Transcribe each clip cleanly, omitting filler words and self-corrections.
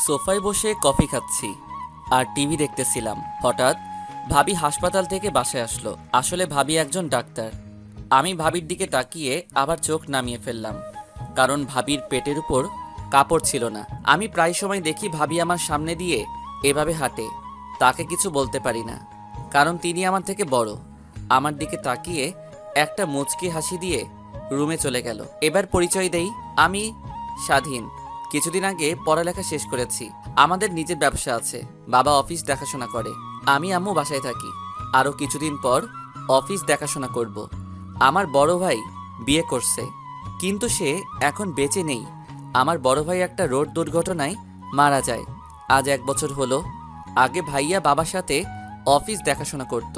সোফায় বসে কফি খাচ্ছি আর টিভি দেখতেছিলাম। হঠাৎ ভাবি হাসপাতাল থেকে বাসায় আসলো। আসলে ভাবি একজন ডাক্তার। আমি ভাবির দিকে তাকিয়ে আবার চোখ নামিয়ে ফেললাম, কারণ ভাবির পেটের উপর কাপড় ছিল না। আমি প্রায় সময় দেখি ভাবি আমার সামনে দিয়ে এভাবে হাঁটে। তাকে কিছু বলতে পারি না, কারণ তিনি আমার থেকে বড়। আমার দিকে তাকিয়ে একটা মুচকি হাসি দিয়ে রুমে চলে গেল। এবার পরিচয় দেই, আমি স্বাধীন। কিছুদিন আগে পড়ালেখা শেষ করেছি। আমাদের নিজের ব্যবসা আছে। বাবা অফিস দেখাশোনা করে, আমি আম্মু বাসায় থাকি। আরও কিছুদিন পর অফিস দেখাশোনা করব। আমার বড় ভাই বিয়ে করছে, কিন্তু সে এখন বেঁচে নেই। আমার বড় ভাই একটা রোড দুর্ঘটনায় মারা যায় আজ 1 বছর হলো। আগে ভাইয়া বাবার সাথে অফিস দেখাশোনা করত,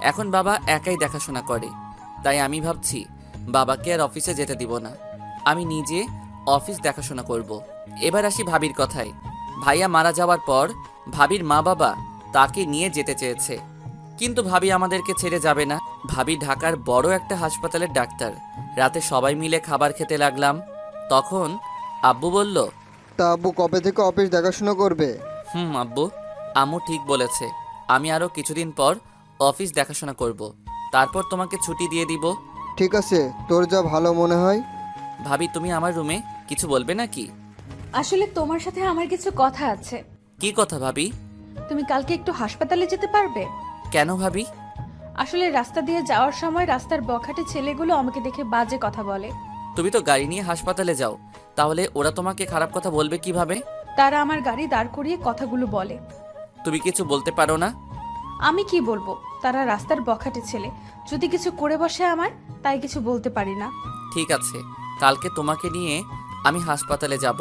এখন বাবা একাই দেখাশোনা করে। তাই আমি ভাবছি বাবাকে আর অফিসে যেতে দিব না, আমি নিজে অফিস দেখাশোনা করব। এবার আসি ভাবির কথায়। ভাইয়া মারা যাওয়ার পর ভাবির মা বাবা তাকে নিয়ে যেতে চেয়েছে, কিন্তু ভাবি আমাদেরকে ছেড়ে যাবে না। ভাবি ঢাকার বড় একটা হাসপাতালের ডাক্তার। রাতে সবাই মিলে খাবার খেতে লাগলাম, তখন আব্বু বলল, তা আব্বু কবে থেকে অফিস দেখাশোনা করবে? আব্বু, আম্মু ঠিক বলেছে। আমি আরও কিছুদিন পর অফিস দেখাশোনা করব, তারপর তোমাকে ছুটি দিয়ে দিব। ঠিক আছে, তোর যা ভালো মনে হয়। ভাবি, তুমি আমার রুমে কিছু বলবে নাকি? আসলে তোমার সাথে আমার কিছু কথা আছে। কি কথা ভাবি? তুমি কালকে একটু হাসপাতালে যেতে পারবে? কেন ভাবি? আসলে রাস্তা দিয়ে যাওয়ার সময় রাস্তার বখাটে ছেলেগুলো আমাকে দেখে বাজে কথা বলে। তুমি তো গাড়ি নিয়ে হাসপাতালে যাও, তাহলে ওরা তোমাকে খারাপ কথা বলবে কিভাবে? তারা আমার গাড়ি দাঁড় করিয়ে কথাগুলো বলে। তুমি কিছু বলতে পারো না? আমি কি বলবো? তারা রাস্তার বখাটে ছেলে, যদি কিছু করে বসে আমার, তাই কিছু বলতে পারি না। ঠিক আছে, কালকে তোমাকে নিয়ে আমি হাসপাতালে যাব।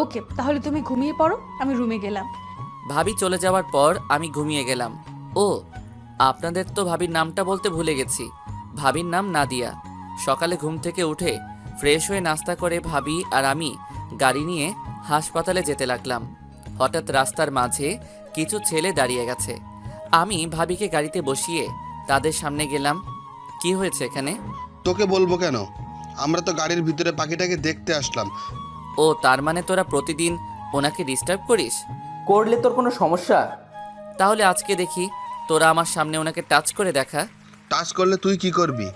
ওকে, তাহলে তুমি ঘুমিয়ে পড়ো, আমি রুমে গেলাম। ভাবি চলে যাওয়ার পর আমি ঘুমিয়ে গেলাম। ও, আপনাদের তো ভাবির নামটা বলতে ভুলে গেছি। ভাবির নাম নাদিয়া। সকালে ঘুম থেকে উঠে ফ্রেশ হয়ে নাস্তা করে ভাবি আর আমি গাড়ি নিয়ে হাসপাতালে যেতে লাগলাম। হঠাৎ রাস্তার মাঝে কিছু ছেলে দাঁড়িয়ে গেছে। আমি ভাবিকে গাড়িতে বসিয়ে তাদের সামনে গেলাম। কি হয়েছে এখানে? তোকে বলবো কেন, আমরা তো গাড়ির ভিতরে পাখিটাকে দেখতে আসলাম। ও, তার মানে তোরা প্রতিদিন ওনাকে ডিস্টার্ব করিস? করলে তোর কোনো সমস্যা? তাহলে আজকে দেখি তোরা আমার সামনে ওনাকে টাচ করে দেখা। টাচ করলে তুই কি করবি?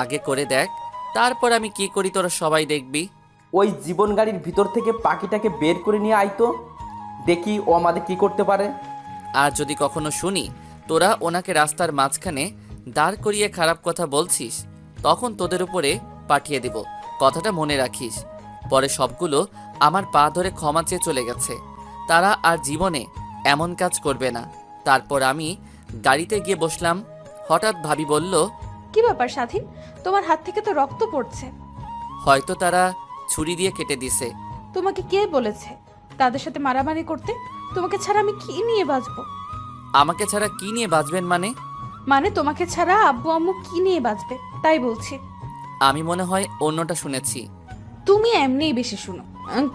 আগে করে দেখ, তারপর আমি কি করি তোরা সবাই দেখবি। ওই জীবন গাড়ির ভিতর থেকে পাখিটাকে বের করে নিয়ে আইতো, দেখি ও আমাদের কি করতে পারে। আর যদি কখনো শুনি তোরা ওনাকে রাস্তার মাঝখানে দাঁড় করিয়ে খারাপ কথা বলছিস, তখন তোদের উপরে পাঠিয়ে দিব। কথাটা মনে রাখিস। পরে সবগুলো আমার পা ধরে ক্ষমা চেয়ে চলে গেছে। তারা আর জীবনে এমন কাজ করবে না। তারপর আমি গাড়িতে গিয়ে বসলাম। হঠাৎ ভাবি বলল, কি ব্যাপার স্বাধীন, তোমার হাত থেকে তো রক্ত পড়ছে। হয়তো তারা ছুরি দিয়ে কেটে দিছে। তোমাকে কে বলেছে তাদের সাথে মারামারি করতে? তোমাকে ছাড়া আমি কি নিয়ে বাঁচবো? আমাকে ছাড়া কি নিয়ে বাঁচবেন মানে? মানে তোমাকে ছাড়া আব্বু আম্মু কি নিয়ে বাঁচবে, তাই বলছি। আমি মনে হয় অন্যটা শুনেছি। তুমি এমনিই বেশি শুনো।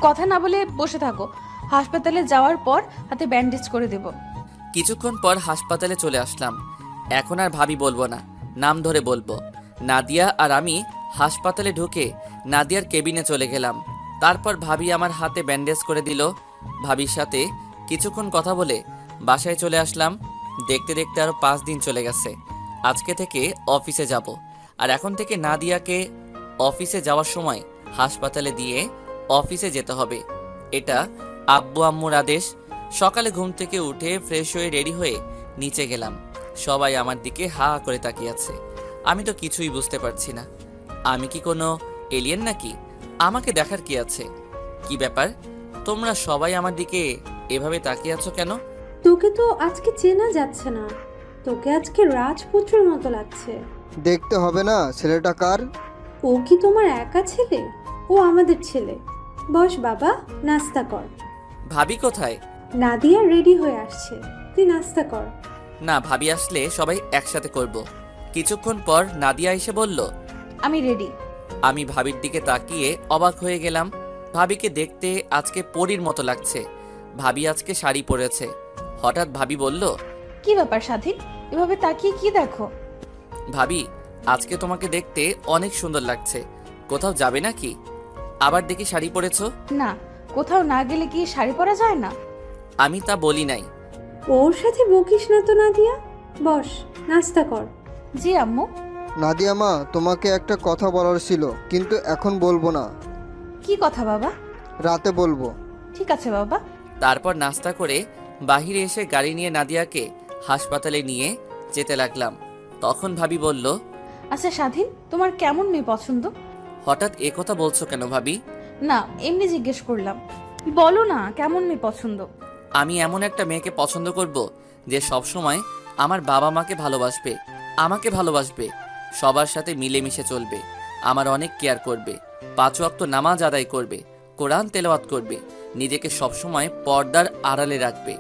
কথা না বলে বসে থাকো, হাসপাতালে যাওয়ার পর হাতে ব্যান্ডেজ করে দেব। কিছুক্ষণ পর হাসপাতালে চলে আসলাম। এখন আর ভাবি বলবো না, নাম ধরে বলবো। নাদিয়া আর আমি হাসপাতালে ঢুকে নাদিয়ার কেবিনে চলে গেলাম। তারপর ভাবি আমার হাতে ব্যান্ডেজ করে দিল। ভাবির সাথে কিছুক্ষণ কথা বলে বাসায় চলে আসলাম। দেখতে দেখতে আরও 5 দিন চলে গেছে। আজকে থেকে অফিসে যাব, আর এখন থেকে নাদিয়াকে অফিসে যাওয়ার সময় হাসপাতালে দিয়ে অফিসে যেতে হবে। এটা আব্বু আম্মুর আদেশ। সকালে ঘুম থেকে উঠে ফ্রেশ হয়ে রেডি হয়ে নিচে গেলাম। সবাই আমার দিকে হা করে তাকিয়ে আছে। আমি তো কিছুই বুঝতে পারছি না। আমি কি কোনো এলিয়েন নাকি? আমাকে দেখার কি আছে? কি ব্যাপার, তোমরা সবাই আমার দিকে এভাবে তাকিয়ে আছো কেন? তোকে তো আজকে চেনা যাচ্ছে না, তোকে আজকে রাজপুত্রের মতো লাগছে। দেখতে হবে না ছেলেটা কার? ও কি তোমার একা ছেলে? ও আমাদের ছেলে। বস বাবা, নাস্তা কর। ভাবি কোথায়? নাদিয়া রেডি হয়ে আসছে, তুই নাস্তা কর। না, ভাবি আসলে সবাই একসাথে করব। কিছুক্ষণ পর নাদিয়া এসে বলল, আমি রেডি। আমি ভাবির দিকে তাকিয়ে অবাক হয়ে গেলাম। ভাবিকে দেখতে আজকে পরীর মতো লাগছে। ভাবি আজকে শাড়ি পরেছে। হঠাৎ ভাবি বলল, কি ব্যাপার স্বাধীন, এভাবে তাকিয়ে কি দেখো? ভাবি, আজকে তোমাকে দেখতে অনেক সুন্দর লাগছে। কোথাও যাবে নাকি? আবার দেখি শাড়ি পরেছো। না, কোথাও না গেলে কি শাড়ি পরা যায় না? আমি তা বলি নাই। ওর সাথে বকিস না তো নাদিয়া, বস নাস্তা কর। জি আম্মু। নাদিয়া মা, তোমাকে একটা কথা বলার ছিল, কিন্তু এখন বলবো না, কি কথা বাবা? রাতে বলবো। ঠিক আছে বাবা। তারপর নাস্তা করে বাহিরে এসে গাড়ি নিয়ে নাদিয়াকে হাসপাতালে নিয়ে যেতে লাগলাম। তখন ভাবি বলল, আচ্ছা স্বাধীন, তোমার কেমন মেয়ে পছন্দ? হঠাৎ এ কথা বলছো কেন ভাবি? না, এমনি জিজ্ঞেস করলাম। বলো না, কেমন মেয়ে পছন্দ? আমি এমন একটা মেয়েকে পছন্দ করব যে সবসময় আমার বাবা মাকে ভালোবাসবে, আমাকে ভালোবাসবে, সবার সাথে মিলেমিশে চলবে, আমার অনেক কেয়ার করবে, 5 ওয়াক্ত নামাজ আদায় করবে, কোরআন তেলাওয়াত করবে, নিজেকে সবসময় পর্দার আড়ালে রাখবে।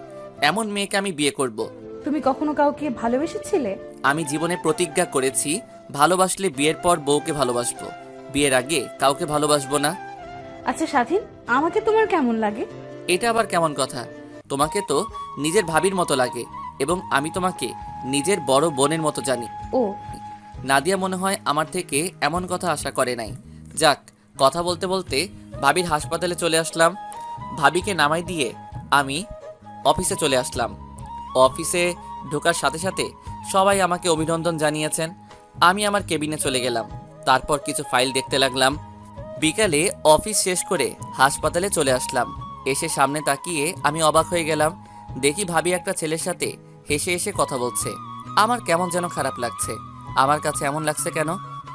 এমন মেয়েকে আমি বিয়ে করব। তুমি কখনো কাউকে ভালোবেসেছিলে? আমি জীবনে প্রতিজ্ঞা করেছি, ভালোবাসলে বিয়ের পর বউকে ভালোবাসবো, বিয়ের আগে কাউকে ভালোবাসবো না। আচ্ছা স্বাধীন, আমাকে তোমার কেমন লাগে? এটা আবার কেমন কথা? তোমাকে তো নিজের ভাবির মতো লাগে, এবং আমি তোমাকে নিজের বড় বোনের মতো জানি। ও, নাদিয়া মনে হয় আমার থেকে এমন কথা আশা করে নাই। যাক, কথা বলতে বলতে ভাবির হাসপাতালে চলে আসলাম। ভাবিকে নামাই দিয়ে আমি অফিসে চলে আসলাম। অফিসে ঢোকার সাথে সাথে সবাই আমাকে অভিনন্দন জানিয়েছেন। আমি আমার কেবিনে চলে গেলাম। তারপর কিছু ফাইল দেখতে লাগলাম। বিকালে অফিস শেষ করে হাসপাতালে চলে আসলাম। এসে সামনে তাকিয়ে আমি অবাক হয়ে গেলাম। দেখি ভাবি একটা ছেলের সাথে হেসে হেসে কথা বলছে। আমার কেমন যেন খারাপ লাগছে। আমার কাছে এমন লাগছে কেন?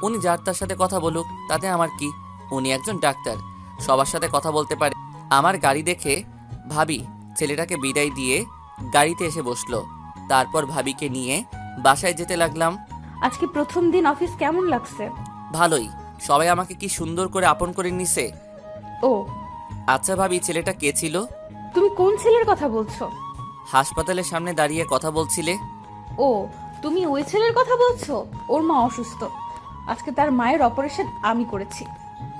উনি যার তার সাথে কথা বলুক, তাতে আমার কি? উনি একজন ডাক্তার, সবার সাথে কথা বলতে পারে। আমার গাড়ি দেখে ভাবি ছেলেটাকে বিদায় দিয়ে গাড়িতে এসে বসলো। তারপর ভাবিকে নিয়ে বাসায় যেতে লাগলাম। আজকে প্রথম দিন অফিস কেমন লাগছে? ভালোই, সবাই আমাকে কি সুন্দর করে আপন করে নিছে। ও, আচ্ছা ভাবি, ছেলেটা কে ছিল? তুমি কোন ছেলের কথা বলছো? হাসপাতালের সামনে দাঁড়িয়ে কথা বলছিলে। ও, তুমি ওই ছেলের কথা বলছো? ওর মা অসুস্থ, আজকে তার মায়ের অপারেশন আমি করেছি।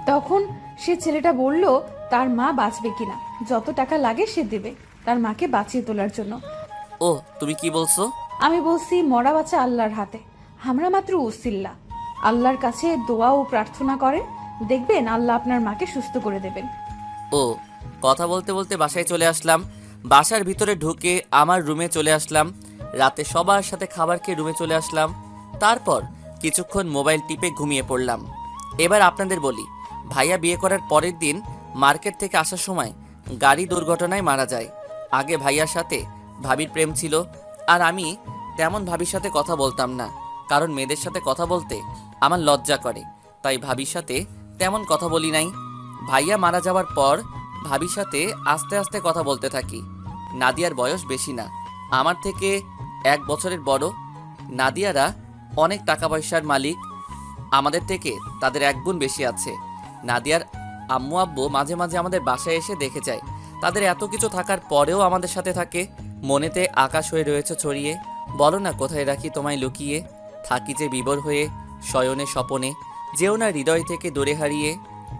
তখন সে ছেলেটা বলল তার মা বাঁচবে কিনা, যত টাকা লাগে সে দেবে তার মাকে বাঁচিয়ে তোলার জন্য। ও, তুমি কি বলছো? আমি বলছি মরা বাঁচা আল্লাহর হাতে, আমরা মাত্র উসিল্লা। আল্লাহর কাছে দোয়া ও প্রার্থনা করেন, দেখবেন আল্লাহ আপনার মাকে সুস্থ করে দেবেন। ও, কথা বলতে বলতে বাসায় চলে আসলাম। বাসার ভিতরে ঢুকে আমার রুমে চলে আসলাম। রাতে সবার সাথে খাবার খেয়ে রুমে চলে আসলাম। তারপর কিছুক্ষণ মোবাইল টিপে ঘুমিয়ে পড়লাম। এবার আপনাদের বলি, ভাইয়া বিয়ে করার পরের দিন মার্কেট থেকে আসার সময় গাড়ি দুর্ঘটনায় মারা যায়। আগে ভাইয়ার সাথে ভাবির প্রেম ছিল, আর আমি তেমন ভাবির সাথে কথা বলতাম না, কারণ মেয়েদের সাথে কথা বলতে আমার লজ্জা করে, তাই ভাবির সাথে তেমন কথা বলি নাই। ভাইয়া মারা যাওয়ার পর ভাবির সাথে আস্তে আস্তে কথা বলতে থাকি। নাদিয়ার বয়স বেশি না, আমার থেকে 1 বছরের বড়। নাদিয়ারা অনেক টাকা পয়সার মালিক, আমাদের থেকে তাদের 1 গুণ বেশি আছে। নাদিয়ার আম্মু আব্বু মাঝে মাঝে আমাদের বাসায় এসে দেখে যায়। তাদের এত কিছু থাকার পরেও আমাদের সাথে থাকে। মনেতে আকাশ হয়ে রয়েছে ছড়িয়ে, বলো না কোথায় রাখি তোমায় লুকিয়ে। থাকি যে বিবর হয়ে শয়নে স্বপনে, যেও না হৃদয় থেকে দূরে হারিয়ে।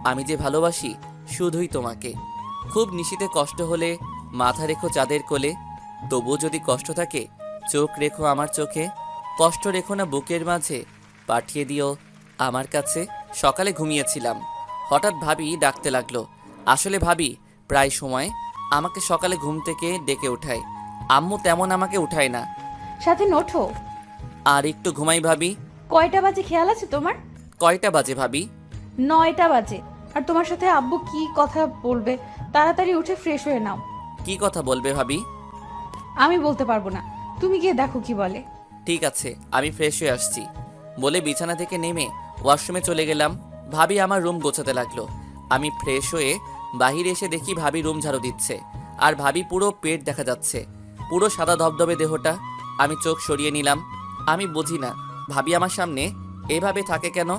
আমি যে ভালোবাসি শুধুই তোমাকে। খুব নিশীতে কষ্ট হলে মাথা রেখো চাঁদের কোলে, তবুও যদি কষ্ট থাকে চোখ রেখো আমার চোখে। কষ্ট রেখো না বুকের মাঝে, পাঠিয়ে দিও আমার কাছে। সকালে ঘুমিয়েছিলাম, হঠাৎ ভাবি ডাকতে লাগলো। আসলে ভাবি প্রায় সময় আমাকে সকালে ঘুম থেকে ডেকে উঠায়। আম্মু তেমন আমাকে উঠায় না। সাথে ওঠো। আর একটু ঘুমাই ভাবি। কয়টা বাজে খেয়াল আছে তোমার? কয়টা বাজে ভাবি? 9টা বাজে। আর তোমার সাথে আব্বু কি কথা বলবে, তাড়াতাড়ি উঠে ফ্রেশ হয়ে নাও। কি কথা বলবে ভাবি? আমি বলতে পারবো না, তুমি গিয়ে দেখো কি বলে। ঠিক আছে, আমি ফ্রেশ হয়ে আসছি বলে বিছানা থেকে নেমে ওয়াশরুমে চলে গেলাম। ভাবি আমার রুম গোছাতে লাগলো। আমি ফ্রেশ হয়ে বাহিরে এসে দেখি ভাবি রুম ঝাড়ু দিচ্ছে, আর ভাবি পুরো পেট দেখা যাচ্ছে, পুরো সাদা ধবধবে দেহটা। আমি চোখ সরিয়ে নিলাম। আমি বুঝি না ভাবি আমার সামনে এভাবে থাকে কেন।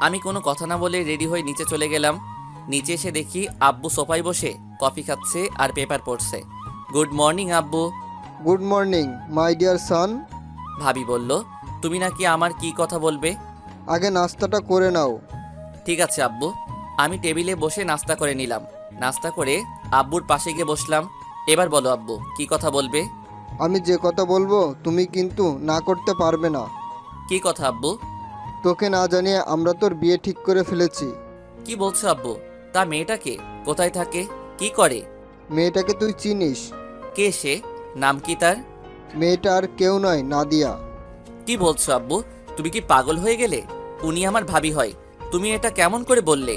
আমি কোনো কথা না বলে রেডি হয়ে নিচে চলে গেলাম। নিচে এসে দেখি আব্বু সোফায় বসে কফি খাচ্ছে আর পেপার পড়ছে। গুড মর্নিং আব্বু। Good morning my dear son. ভাবি বলল, তুমি নাকি আমার কি কথা বলবে? আগে নাস্তাটা করে নাও। ঠিক আছে আব্বু। আমি টেবিলে বসে নাস্তা করে নিলাম। নাস্তা করে আব্বুর পাশে গিয়ে বসলাম। এবার বলো আব্বু, কি কথা বলবে? আমি যে কথা বলবো তুমি কিন্তু না করতে পারবে না। কি কথা আব্বু? তোকে না জানিয়ে আমরা তোর বিয়ে ঠিক করে ফেলেছি। কি বলছো আব্বু? তা মেয়েটাকে কোথায় থাকে, কি করে? মেয়েটাকে তুই চিনিস? কে সে? নাম কি তার? মেয়েটা আর কেউ নয়, নাদিয়া। কি বলছো আব্বু? তুমি কি পাগল হয়ে গেলে? উনি আমার ভাবি হয়। তুমি এটা কেমন করে বললে?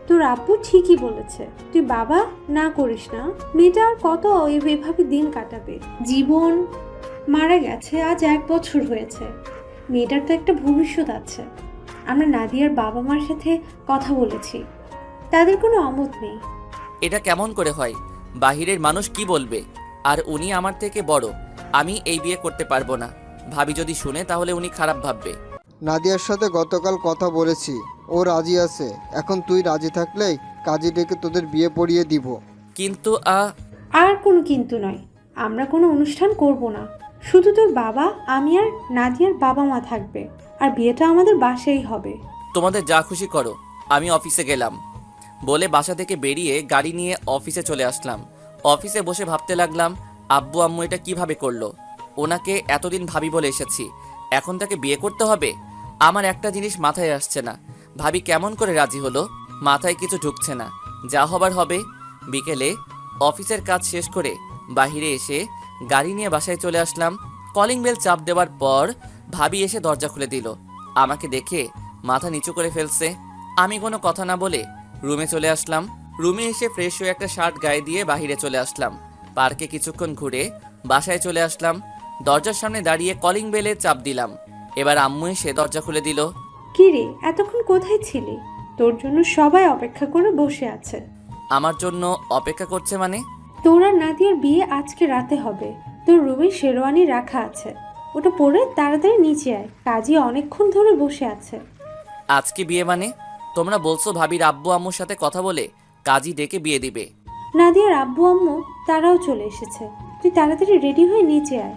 তোর আব্বু ঠিকই বলেছে, তুই বাবা না করিস না। মেয়েটা আর কত এভাবে দিন কাটাবে? জীবন মারা গেছে, আজ 1 বছর হয়েছে। মেয়েটার তো একটা ভবিষ্যৎ আছে। আমরা নাদিয়ার বাবা মার সাথে কথা বলেছি, তাদের কোনো অমত নেই। এটা কেমন করে হয়? বাহিরের মানুষ কি বলবে? আর উনি আমার থেকে বড়। আমি এই বিয়ে করতে পারবো না। ভাবি যদি শুনে তাহলে উনি খারাপ ভাববে। নাদিয়ার সাথে গতকাল কথা বলেছি, ও রাজি আছে। এখন তুই রাজি থাকলেই কাজী ডেকে তোদের বিয়ে পড়িয়ে দিব। কিন্তু আর কোনো কিন্তু নয়, আমরা কোনো অনুষ্ঠান করব না। শুধু তোর বাবা, আমি আর নাদিয়ার বাবা মা থাকবে, আর বিয়েটা আমাদের বাসায় হবে। তোমাদের যা খুশি করো, আমি অফিসে গেলাম বলে বাসা থেকে বেরিয়ে গাড়ি নিয়ে অফিসে চলে আসলাম। অফিসে বসে ভাবতে লাগলাম, আব্বু আম্মু এটা কিভাবে করলো? ওনাকে এতদিন ভাবি বলে এসেছি, এখন তাকে বিয়ে করতে হবে? আমার একটা জিনিস মাথায় আসছে না, ভাবি কেমন করে রাজি হলো? মাথায় কিছু ঢুকছে না। যা হবার হবে। বিকেলে অফিসের কাজ শেষ করে বাইরে এসে গাড়ি নিয়ে বাসায় চলে আসলাম। কলিং বেল চাপ দেওয়ার পর ভাবি এসে দরজা খুলে দিল। আমাকে দেখে মাথা নিচু করে ফেলছে। আমি কোনো কথা না বলে রুমে চলে আসলাম। রুমে এসে ফ্রেশ হয়ে একটা শার্ট গায়ে দিয়ে বাইরে চলে আসলাম। পার্কে কিছুক্ষণ ঘুরে বাসায় চলে আসলাম। দরজার সামনে দাঁড়িয়ে কলিং বেলে চাপ দিলাম। এবার আম্মু এসে দরজা খুলে দিল। কি রে, এতক্ষণ কোথায় ছিলি? তোর জন্য সবাই অপেক্ষা করে বসে আছে। আমার জন্য অপেক্ষা করছে মানে? তোর আর নাদিয়ার বিয়ে আজকে রাতে হবে। তোর রুমে শেরওয়ানি রাখা আছে, ওটা পরে তাড়াতাড়ি নিচে আয়। কাজী অনেকক্ষণ ধরে বসে আছে। আজকে বিয়ে মানে? তোমরা বলছো ভাবির আব্বু আম্মুর সাথে কথা বলে কাজী ডেকে বিয়ে দিবে। নাদিয়ার আব্বু আম্মু তারাও চলে এসেছে, তুই তাড়াতাড়ি রেডি হয়ে নিচে আয়।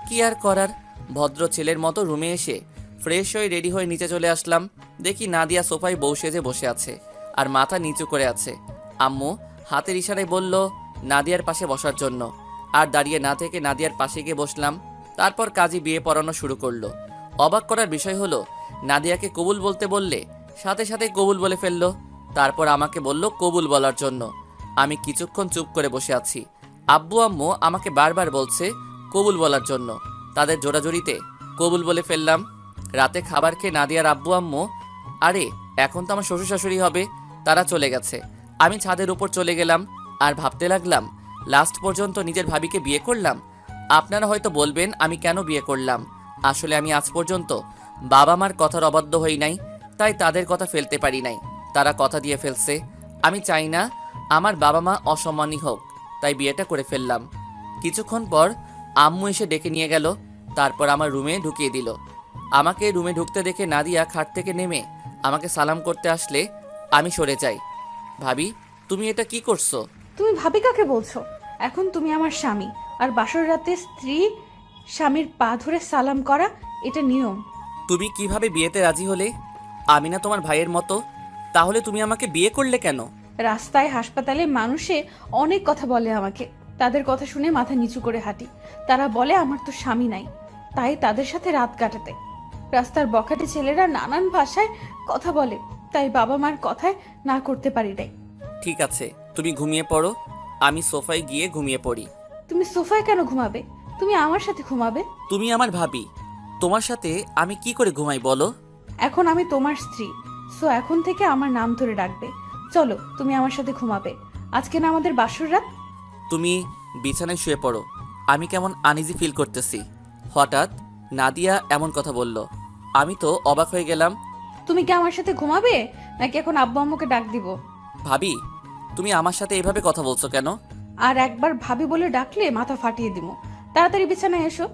কি আর করার, ভদ্র ছেলের মতো রুমে এসে ফ্রেশ হয়ে রেডি হয়ে নিচে চলে আসলাম। দেখি নাদিয়া সোফায় বউ সেজে বসে আছে আর মাথা নিচু করে আছে। আম্মু হাতের ইশারায় বলল নাদিয়ার পাশে বসার জন্য, আর দাঁড়িয়ে না থেকে নাদিয়ার পাশে গিয়ে বসলাম। তারপর কাজী বিয়ে পড়ানো শুরু করলো। অবাক করার বিষয় হলো, নাদিয়াকে কবুল বলতে বললে সাথে সাথে কবুল বলে ফেললো। তারপর আমাকে বলল কবুল বলার জন্য। আমি কিছুক্ষণ চুপ করে বসে আছি। আব্বু আম্মু আমাকে বারবার বলছে কবুল বলার জন্য। তাদের জোড়াজুড়িতে কবুল বলে ফেললাম। রাতে খাবার খেয়ে নাদিয়ার আব্বু আম্মু, আরে এখন তো আমার শ্বশুর শাশুড়ি হবে, তারা চলে গেছে। আমি ছাদের উপর চলে গেলাম আর ভাবতে লাগলাম, লাস্ট পর্যন্ত নিজের ভাবিকে বিয়ে করলাম। আপনারা হয়তো বলবেন আমি কেন বিয়ে করলাম। আসলে আমি আজ পর্যন্ত বাবা মার কথার অবাধ্য হই নাই, তাই তাদের কথা ফেলতে পারি নাই। তারা কথা দিয়ে ফেলছে। আমি চাই না আমার বাবা মা অসম্মানী হোক, তাই বিয়েটা করে ফেললাম। কিছুক্ষণ পর আম্মু এসে ডেকে নিয়ে গেল, তারপর আমার রুমে ঢুকিয়ে দিল। আমাকে রুমে ঢুকতে দেখে নাদিয়া খাট থেকে নেমে আমাকে সালাম করতে আসলে আমি সরে যাই। ভাবি, তুমি এটা কি করছো? তুমি ভাবি কাকে বলছো? এখন তুমি আমার স্বামী, আর বাসর রাতে স্ত্রী স্বামীর পা ধরে সালাম করা এটা নিয়ম। তুমি কিভাবে বিয়েতে রাজি হলে? আমি না তোমার ভাইয়ের মতো? তাহলে তুমি আমাকে বিয়ে করলে কেন? রাস্তায়, হাসপাতালে মানুষে অনেক কথা বলে আমাকে, তাদের কথা শুনে মাথা নিচু করে হাঁটি। তারা বলে আমার তো স্বামী নাই, তাই তাদের সাথে রাত কাটাতে। রাস্তার বখাটে ছেলেরা নানান ভাষায় কথা বলে, তাই বাবা মার কথায় না করতে পারি নাই। ঠিক আছে, তুমি ঘুমিয়ে পড়ো, আমি সোফায় গিয়ে ঘুমিয়ে পড়ি। তুমি সোফায় কেন ঘুমাবে? তুমি আমার সাথে ঘুমাবে। তুমি আমার ভাবি, তোমার সাথে আমি কি করে ঘুমাই বলো? এখন আমি তোমার স্ত্রী, সো এখন থেকে আমার নাম ধরে ডাকবে। চলো, তুমি আমার সাথে ঘুমাবে। আজকে না আমাদের বাসর রাত। তুমি বিছানায় শুয়ে পড়ো, আমি কেমন আনইজি ফিল করতেছি। হঠাৎ নাদিয়া এমন কথা বলল। আমি তো অবাক হয়ে গেলাম। তুমি কি আমার সাথে ঘুমাবে, নাকি এখন আব্বু আম্মুকে ডাক দিব? ভাবি, তুমি আমার সাথে এভাবে কথা বলছো কেন? আর একবার ভাবি বলে ডাকলে মাথা ফাটিয়ে দিব। তাড়াতাড়ি বিছানায় এসো।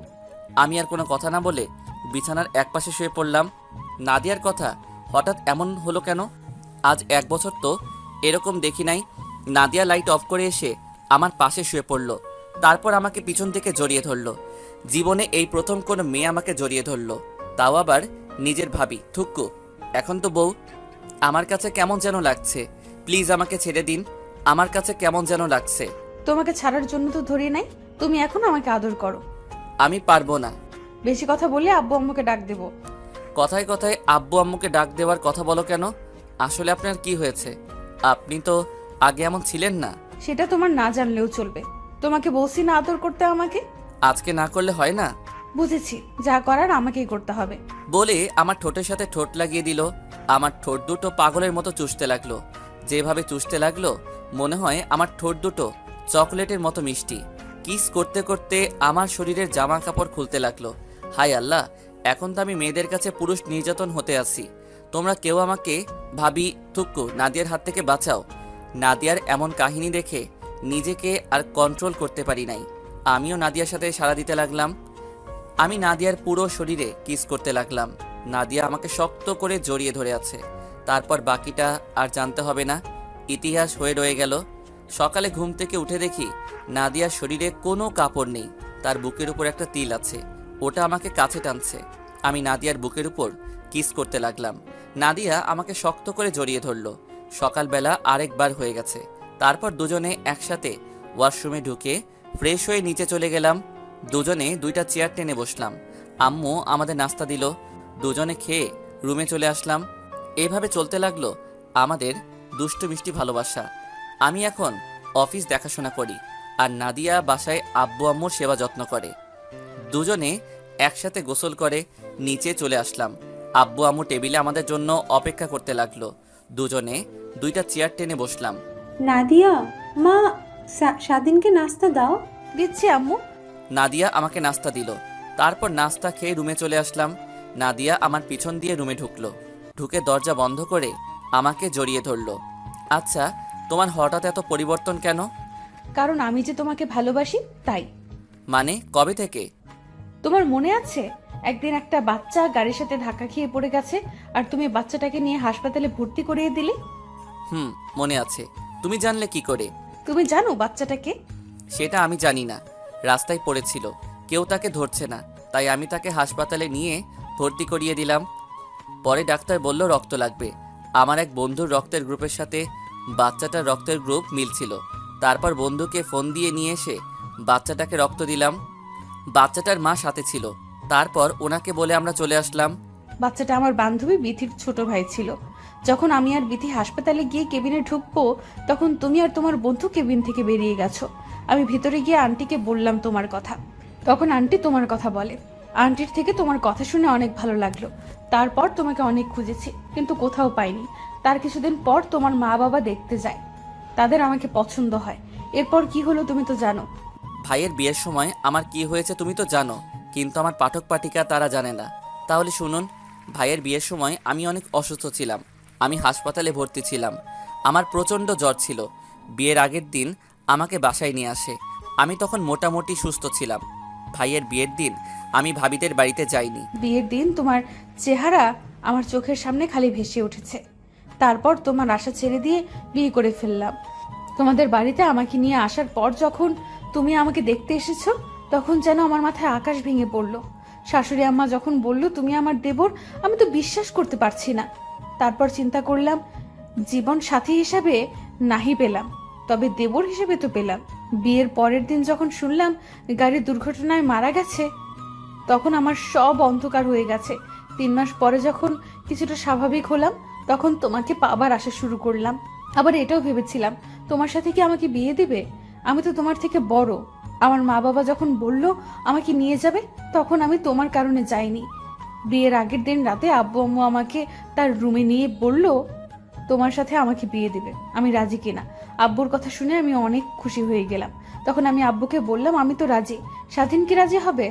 আমি আর কোনো কথা না বলে বিছানার একপাশে শুয়ে পড়লাম। নাদিয়ার কথা হঠাৎ এমন হলো কেন? আজ 1 বছর তো এরকম দেখি নাই। নাদিয়া লাইট অফ করে এসে আমার পাশে শুয়ে পড়লো, তারপর আমাকে পিছন থেকে জড়িয়ে ধরলো। জীবনে এই প্রথম কোনো মেয়ে আমাকে জড়িয়ে ধরলো, তাও আবার নিজের ভাবি। থুক্কু, এখন তো বউ। আমার কাছে কেমন যেন লাগছে। প্লিজ আমাকে ছেড়ে দিন, আমার কাছে কেমন যেন লাগছে। তোমাকে ছাড়ার জন্য তো ধরি নাই, তুমি এখন আমাকে আদর করো। আমি পারবো না। বেশি কথা বললে আব্বু আম্মুকে ডাক দেব। কথায় কথায় আব্বু আম্মুকে ডাক দেওয়ার কথা বলো কেন? আসলে আপনার কি হয়েছে? আপনি তো আগে এমন ছিলেন না। সেটা তোমার না জানলেও চলবে। তোমাকে বলছি না আদর করতে আমাকে। আজকে না করলে হয় না? বুঝেছি, যা করার আমাকেই করতে হবে। বলে আমার ঠোঁটের সাথে ঠোঁট লাগিয়ে দিল। আমার ঠোঁট দুটো পাগলের মতো চুষতে লাগলো। যেভাবে চুষতে লাগলো মনে হয় আমার ঠোঁট দুটো চকলেটের মতো মিষ্টি। কিস করতে করতে আমার শরীরের জামা কাপড় খুলতে লাগলো। হায় আল্লাহ, এখন তো আমি মেয়েদের কাছে পুরুষ নির্যাতন হতে আসি। তোমরা কেউ আমাকে ভাবি থুক্কু নাদিয়ার হাত থেকে বাঁচাও। নাদিয়ার এমন কাহিনী দেখে নিজেকে আর কন্ট্রোল করতে পারি নাই। আমিও নাদিয়ার সাথে সাড়া দিতে লাগলাম। আমি নাদিয়ার পুরো শরীরে কিস করতে লাগলাম। নাদিয়া আমাকে শক্ত করে জড়িয়ে ধরে আছে। তারপর বাকিটা আর জানতে হবে না, ইতিহাস হয়ে রয়ে গেল। সকালে ঘুম থেকে উঠে দেখি নাদিয়ার শরীরে কোনো কাপড় নেই, তার বুকের উপর একটা তিল আছে। ওটা আমাকে কাছে টানছে। আমি নাদিয়ার বুকের উপর কিস করতে লাগলাম। নাদিয়া আমাকে শক্ত করে জড়িয়ে ধরলো। সকালবেলা আরেকবার হয়ে গেছে। তারপর দুজনে একসাথে ওয়াশরুমে ঢুকে ফ্রেশ হয়ে নিচে চলে গেলাম। দুজনে দুইটা চেয়ার টেনে বসলাম। আম্মু আমাদের নাস্তা দিল। দুজনে খেয়ে রুমে চলে আসলাম। এভাবে চলতে লাগলো আমাদের দুষ্টু মিষ্টি ভালোবাসা। আমি এখন অফিস দেখাশোনা করি আর নাদিয়া বাসায় আব্বু আম্মুর সেবা যত্ন করে। দুজনে একসাথে গোসল করে নিচে চলে আসলাম। আব্বু আম্মু টেবিলে আমাদের জন্য অপেক্ষা করতে লাগলো। দুজনে দুইটা চেয়ার টেনে বসলাম। নাদিয়া, মা স্বাধীনকে নাস্তা দাও। দিচ্ছি আম্মু। নাদিয়া আমাকে নাস্তা দিল। তারপর নাস্তা খেয়ে রুমে চলে আসলাম। নাদিয়া আমার পিছন দিয়ে রুমে ঢুকলো। ঢুকে দরজা বন্ধ করে আমাকে জড়িয়ে ধরলো। আচ্ছা, তোমার হঠাৎ এত পরিবর্তন কেন? কারণ আমি যে তোমাকে ভালোবাসি তাই। মানে কবে থেকে? তোমার মনে আছে একদিন একটা বাচ্চা গাড়ির সাথে ধাক্কা খেয়ে পড়ে গেছে আর তুমি বাচ্চাটাকে নিয়ে হাসপাতালে ভর্তি করিয়ে দিলে? মনে আছে। তুমি জানলে কি করে? তুমি জানো বাচ্চাটাকে? সেটা আমি জানি না। রাস্তায় পড়েছিল, কেউ তাকে ধরছে না, তাই আমি তাকে হাসপাতালে নিয়ে ভর্তি করিয়ে দিলাম। পরে ডাক্তার বলল রক্ত লাগবে। আমার এক বন্ধুর রক্তের গ্রুপের সাথে বাচ্চাটার রক্তের গ্রুপ মিলছিল। তারপর বন্ধুকে ফোন দিয়ে নিয়ে এসে বাচ্চাটাকে রক্ত দিলাম। বাচ্চাটার মা সাথে ছিল। তারপর ওনাকে বলে আমরা চলে আসলাম। বাচ্চাটা আমার বান্ধবী বিথির ছোট ভাই ছিল। যখন আমি আর বিথি হাসপাতালে গিয়ে কেবিনে ঢুকবো তখন তুমি আর তোমার বন্ধু কেবিন থেকে বেরিয়ে গেছো। আমি ভিতরে গিয়ে আন্টিকে বললাম তোমার কথা। তখন আন্টি তোমার কথা বলে। আন্টির থেকে তোমার কথা শুনে অনেক ভালো লাগলো। তারপর তোমাকে অনেক খুঁজেছি কিন্তু কোথাও পাইনি। তার কিছুদিন পর তোমার মা বাবা দেখতে যায়, তাদের আমাকে পছন্দ হয়। এরপর কি হলো তুমি তো জানো। ভাইয়ের বিয়ের সময় আমার কি হয়েছে তুমি তো জানো, কিন্তু আমার পাঠক পাঠিকা তারা জানে না। তাহলে শুনুন, ভাইয়ের বিয়ের সময় আমি অনেক অসুস্থ ছিলাম। আমি হাসপাতালে ভর্তি ছিলাম। আমার প্রচণ্ড জ্বর ছিল। বিয়ের আগের দিন আমাকে বাসায় নিয়ে আসে। আমি তখন মোটামুটি সুস্থ ছিলাম। ভাইয়ের বিয়ের দিন আমি ভাবিদের বাড়িতে যাইনি। বিয়ের দিন তোমার চেহারা আমার চোখের সামনে খালি ভেসে উঠেছে। তারপর তোমার আশা ছেড়ে দিয়ে বিয়ে করে ফেললাম। তোমাদের বাড়িতে আমাকে নিয়ে আসার পর যখন তুমি আমাকে দেখতে এসেছো তখন যেন আমার মাথায় আকাশ ভেঙে পড়লো। শাশুড়ি আম্মা যখন বলল তুমি আমার দেবর, আমি তো বিশ্বাস করতে পারছি না। তারপর চিন্তা করলাম জীবন সাথী হিসাবে নাহি পেলাম, তবে দেবর হিসেবে তো পেলাম। বিয়ের পরের দিন যখন শুনলাম গাড়ির দুর্ঘটনায় মারা গেছে তখন আমার সব অন্ধকার হয়ে গেছে। 3 মাস পরে যখন কিছুটা স্বাভাবিক হলাম তখন তোমাকে পাবার আশা শুরু করলাম। আবার এটাও ভেবেছিলাম তোমার সাথে কি আমাকে বিয়ে দিবে। আমি তো তোমার থেকে বড়। আমার মা বাবা যখন বলল আমাকে নিয়ে যাবে তখন আমি তোমার কারণে যাইনি। বিয়ের আগের দিন রাতে আব্বু আম্মু আমাকে তার রুমে নিয়ে বলল তোমার সাথে আমাকে বিয়ে দিবে, আমি রাজি কিনা। আব্বুর কথা শুনে আমি অনেক খুশি হয়ে গেলাম। তখন আমি আব্বুকে বললাম আমি তো রাজি, স্বাধীন কি রাজি হবে?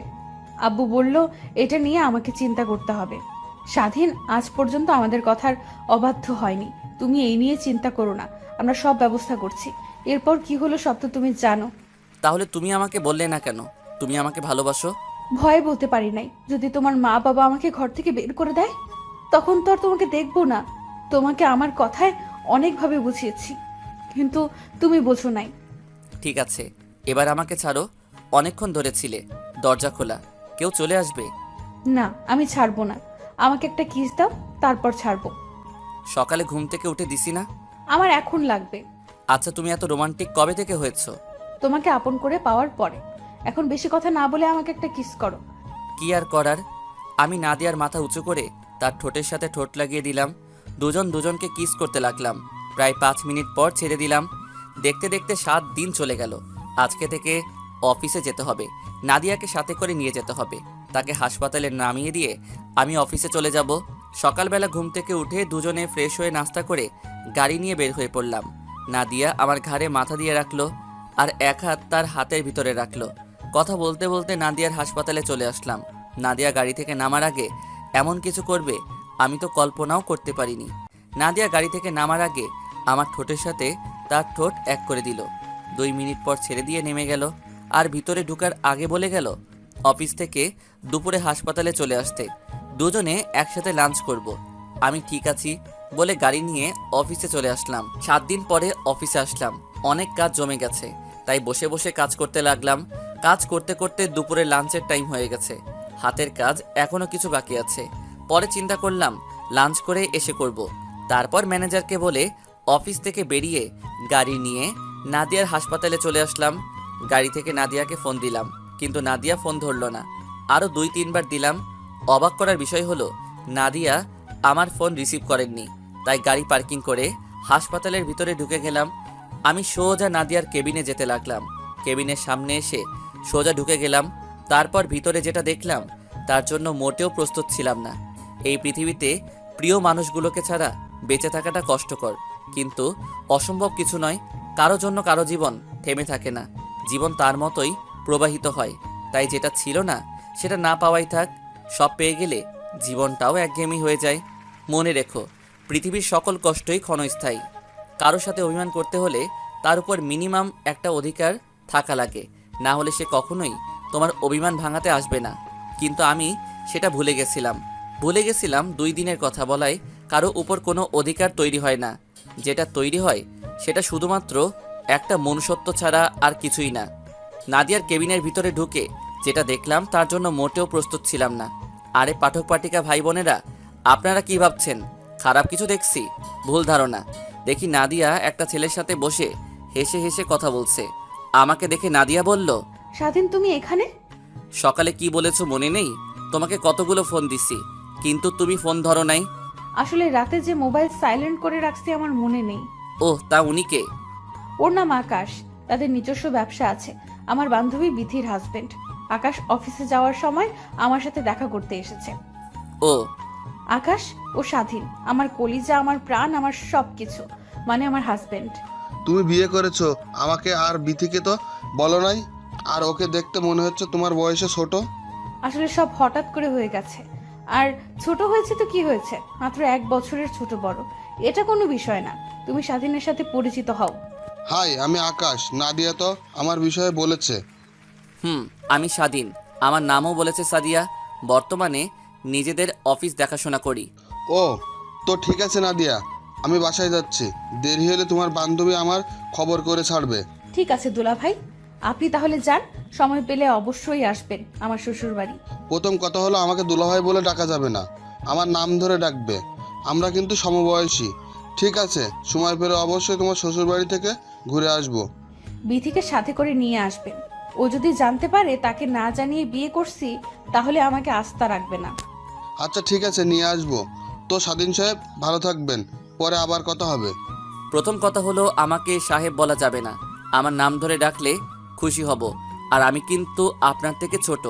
আব্বু বলল এটা নিয়ে আমাকে চিন্তা করতে হবে। স্বাধীন আজ পর্যন্ত আমাদের কথার অবাধ্য হয়নি। তুমি এই নিয়ে চিন্তা করো না, আমরা সব ব্যবস্থা করছি। এরপর কি হলো সব তো তুমি জানো। তাহলে তুমি আমাকে বললে না কেন তুমি আমাকে ভালোবাসো? ভয়ে বলতে পারি নাই। যদি তোমার মা বাবা আমাকে ঘর থেকে বের করে দেয় তখন তো আর তোমাকে দেখবো না। তোমাকে আমার কথায় অনেকভাবে বুঝিয়েছি কিন্তু তুমি বোঝো নাই। ঠিক আছে, এবার আমাকে ছাড়ো। অনেকক্ষণ ধরে ছিলে। দরজা খোলা, কেউ চলে আসবে। না, আমি ছাড়বো না। আমাকে একটা কিস দাও, তারপর ছাড়বো। সকালে ঘুম থেকে উঠে দিছি না? আমার এখন লাগবে। আচ্ছা, তুমি এত রোমান্টিক কবে থেকে হয়েছো? তোমাকে আপন করে পাওয়ার পরে। এখন বেশি কথা না বলে আমাকে একটা কিস করো। কি আর করার। আমি নাদিয়ার মাথা উঁচু করে তার ঠোঁটের সাথে ঠোঁট লাগিয়ে দিলাম। দুজন দুজনকে কিস করতে লাগলাম। প্রায় 5 মিনিট পর ছেড়ে দিলাম। দেখতে দেখতে 7 দিন চলে গেল। আজকে থেকে অফিসে যেতে হবে, নাদিয়াকে সাথে করে নিয়ে যেতে হবে। তাকে হাসপাতালে নামিয়ে দিয়ে আমি অফিসে চলে যাব। সকালবেলা ঘুম থেকে উঠে দুজনে ফ্রেশ হয়ে নাস্তা করে গাড়ি নিয়ে বের হয়ে পড়লাম। নাদিয়া আমার ঘাড়ে মাথা দিয়ে রাখলো আর এক হাত তার হাতের ভিতরে রাখলো। কথা বলতে বলতে নাদিয়ার হাসপাতালে চলে আসলাম। নাদিয়া গাড়ি থেকে নামার আগে এমন কিছু করবে আমি তো কল্পনাও করতে পারিনি। নাদিয়া গাড়ি থেকে নামার আগে আমার ঠোঁটের সাথে তার ঠোঁট এক করে দিল। 2 মিনিট পর ছেড়ে দিয়ে নেমে গেল আর ভিতরে ঢুকার আগে বলে গেল অফিস থেকে দুপুরে হাসপাতালে চলে আসতে, দুজনে একসাথে লাঞ্চ করব। আমি ঠিক আছি বলে গাড়ি নিয়ে অফিসে চলে আসলাম। 7 দিন পরে অফিসে আসলাম। অনেক কাজ জমে গেছে, তাই বসে বসে কাজ করতে লাগলাম। কাজ করতে করতে দুপুরে লাঞ্চের টাইম হয়ে গেছে। হাতের কাজ এখনো কিছু বাকি আছে। পরে চিন্তা করলাম লাঞ্চ করে এসে করব। তারপর ম্যানেজারকে বলে অফিস থেকে বেরিয়ে গাড়ি নিয়ে নাদিয়ার হাসপাতালে চলে আসলাম। গাড়ি থেকে নাদিয়াকে ফোন দিলাম, কিন্তু নাদিয়া ফোন ধরলো না। আরও 2-3 বার দিলাম। অবাক করার বিষয় হলো নাদিয়া আমার ফোন রিসিভ করেননি। তাই গাড়ি পার্কিং করে হাসপাতালের ভিতরে ঢুকে গেলাম। আমি সোজা নাদিয়ার কেবিনে যেতে লাগলাম। কেবিনের সামনে এসে সোজা ঢুকে গেলাম। তারপর ভিতরে যেটা দেখলাম তার জন্য মোটেও প্রস্তুত ছিলাম না। এই পৃথিবীতে প্রিয় মানুষগুলোকে ছাড়া বেঁচে থাকাটা কষ্টকর, কিন্তু অসম্ভব কিছু নয়। কারো জন্য কারো জীবন থেমে থাকে না, জীবন তার মতোই প্রবাহিত হয়। তাই যেটা ছিল না সেটা না পাওয়াই থাক। সব পেয়ে গেলে জীবনটাও একঘেয়েমি হয়ে যায়। মনে রেখো, পৃথিবীর সকল কষ্টই ক্ষণস্থায়ী। কারোর সাথে অভিমান করতে হলে তার উপর মিনিমাম একটা অধিকার থাকা লাগে, না হলে সে কখনোই তোমার অভিমান ভাঙাতে আসবে না। কিন্তু আমি সেটা ভুলে গেছিলাম 2 দিনের কথা বলায় কারো উপর কোনো অধিকার তৈরি হয় না। যেটা তৈরি হয় সেটা শুধুমাত্র একটা মনুষ্যত্ব ছাড়া আর কিছুই না। নাদিয়ার কেবিনের ভিতরে ঢুকে যেটা দেখলাম তার জন্য মোটেও প্রস্তুত ছিলাম না। আরে পাঠক পাঠিকা ভাই বোনেরা, আপনারা কি ভাবছেন খারাপ কিছু দেখছি? ভুল ধারণা। দেখি নাদিয়া একটা ছেলের সাথে বসে হেসে হেসে কথা বলছে। আমাকে দেখে নাদিয়া বলল, স্বাধীন তুমি এখানে? সকালে কি বলেছো মনে নেই? তোমাকে কতগুলো ফোন দিছি, কিন্তু তুমি ফোন ধরো নাই। আসলে রাতে যে মোবাইল সাইলেন্ট করে রাখছি আমার মনে নেই। ওহ, তা উনি কে? ওর নাম আকাশ। তাদের নিজস্ব ব্যবসা আছে। আমার বান্ধবী বিথির হাজবেন্ড। আকাশ অফিসে যাওয়ার সময় আমার সাথে দেখা করতে এসেছে। ও আকাশ ও স্বাধীন আমার কলিজা, আমার প্রাণ, আমার সবকিছু, মানে আমার হাজবেন্ড। তুমি বিয়ে করেছো আমাকে আর বিথিকে তো বলো নাই। আর ওকে দেখতে মনে হচ্ছে তোমার বয়সে ছোট। আসলে সব হঠাৎ করে হয়ে গেছে। আর ছোট হয়েছে তো কি হয়েছে, মাত্র 1 বছরের ছোট বড়, এটা কোনো বিষয় না। তুমি স্বাধীনের সাথে পরিচিত হও। হাই, আমি আকাশ। নাদিয়া তো আমার বিষয়ে বলেছে। আমি স্বাধীন, আমার নামও বলেছে সাদিয়া। বর্তমানে নিজেদের অফিস দেখাশোনা করি। ও, তো ঠিক আছে নাদিয়া, আমি বাসায় যাচ্ছি। দেরি হলে তোমার বান্ধবী আমার খবর করে ছাড়বে। ঠিক আছে দুলা ভাই, আপনি তাহলে যান। সময় পেলে অবশ্যই আসবেন আমার শ্বশুর বাড়ি। প্রথম কথা হলো আমাকে দুলাভাই বলে ডাকা যাবে না, আমার নাম ধরে ডাকবে। আমরা কিন্তু সমবয়সী। ঠিক আছে, সময় পেলে অবশ্যই তোমার শ্বশুরবাড়ি থেকে ঘুরে আসবো। বিথিকে সাথে করে নিয়ে আসবেন। ও যদি জানতে পারে তাকে না জানিয়ে বিয়ে করছি, তাহলে আমাকে আস্থা রাখবে না। আচ্ছা ঠিক আছে, নিয়ে আসবো। তো স্বাধীন সাহেব, ভালো থাকবেন, পরে আবার কথা হবে। প্রথম কথা হলো আমাকে সাহেব বলা যাবে না। আমার নাম ধরে ডাকলে খুশি হব। আর আমি কিন্তু আপনার থেকে ছোট।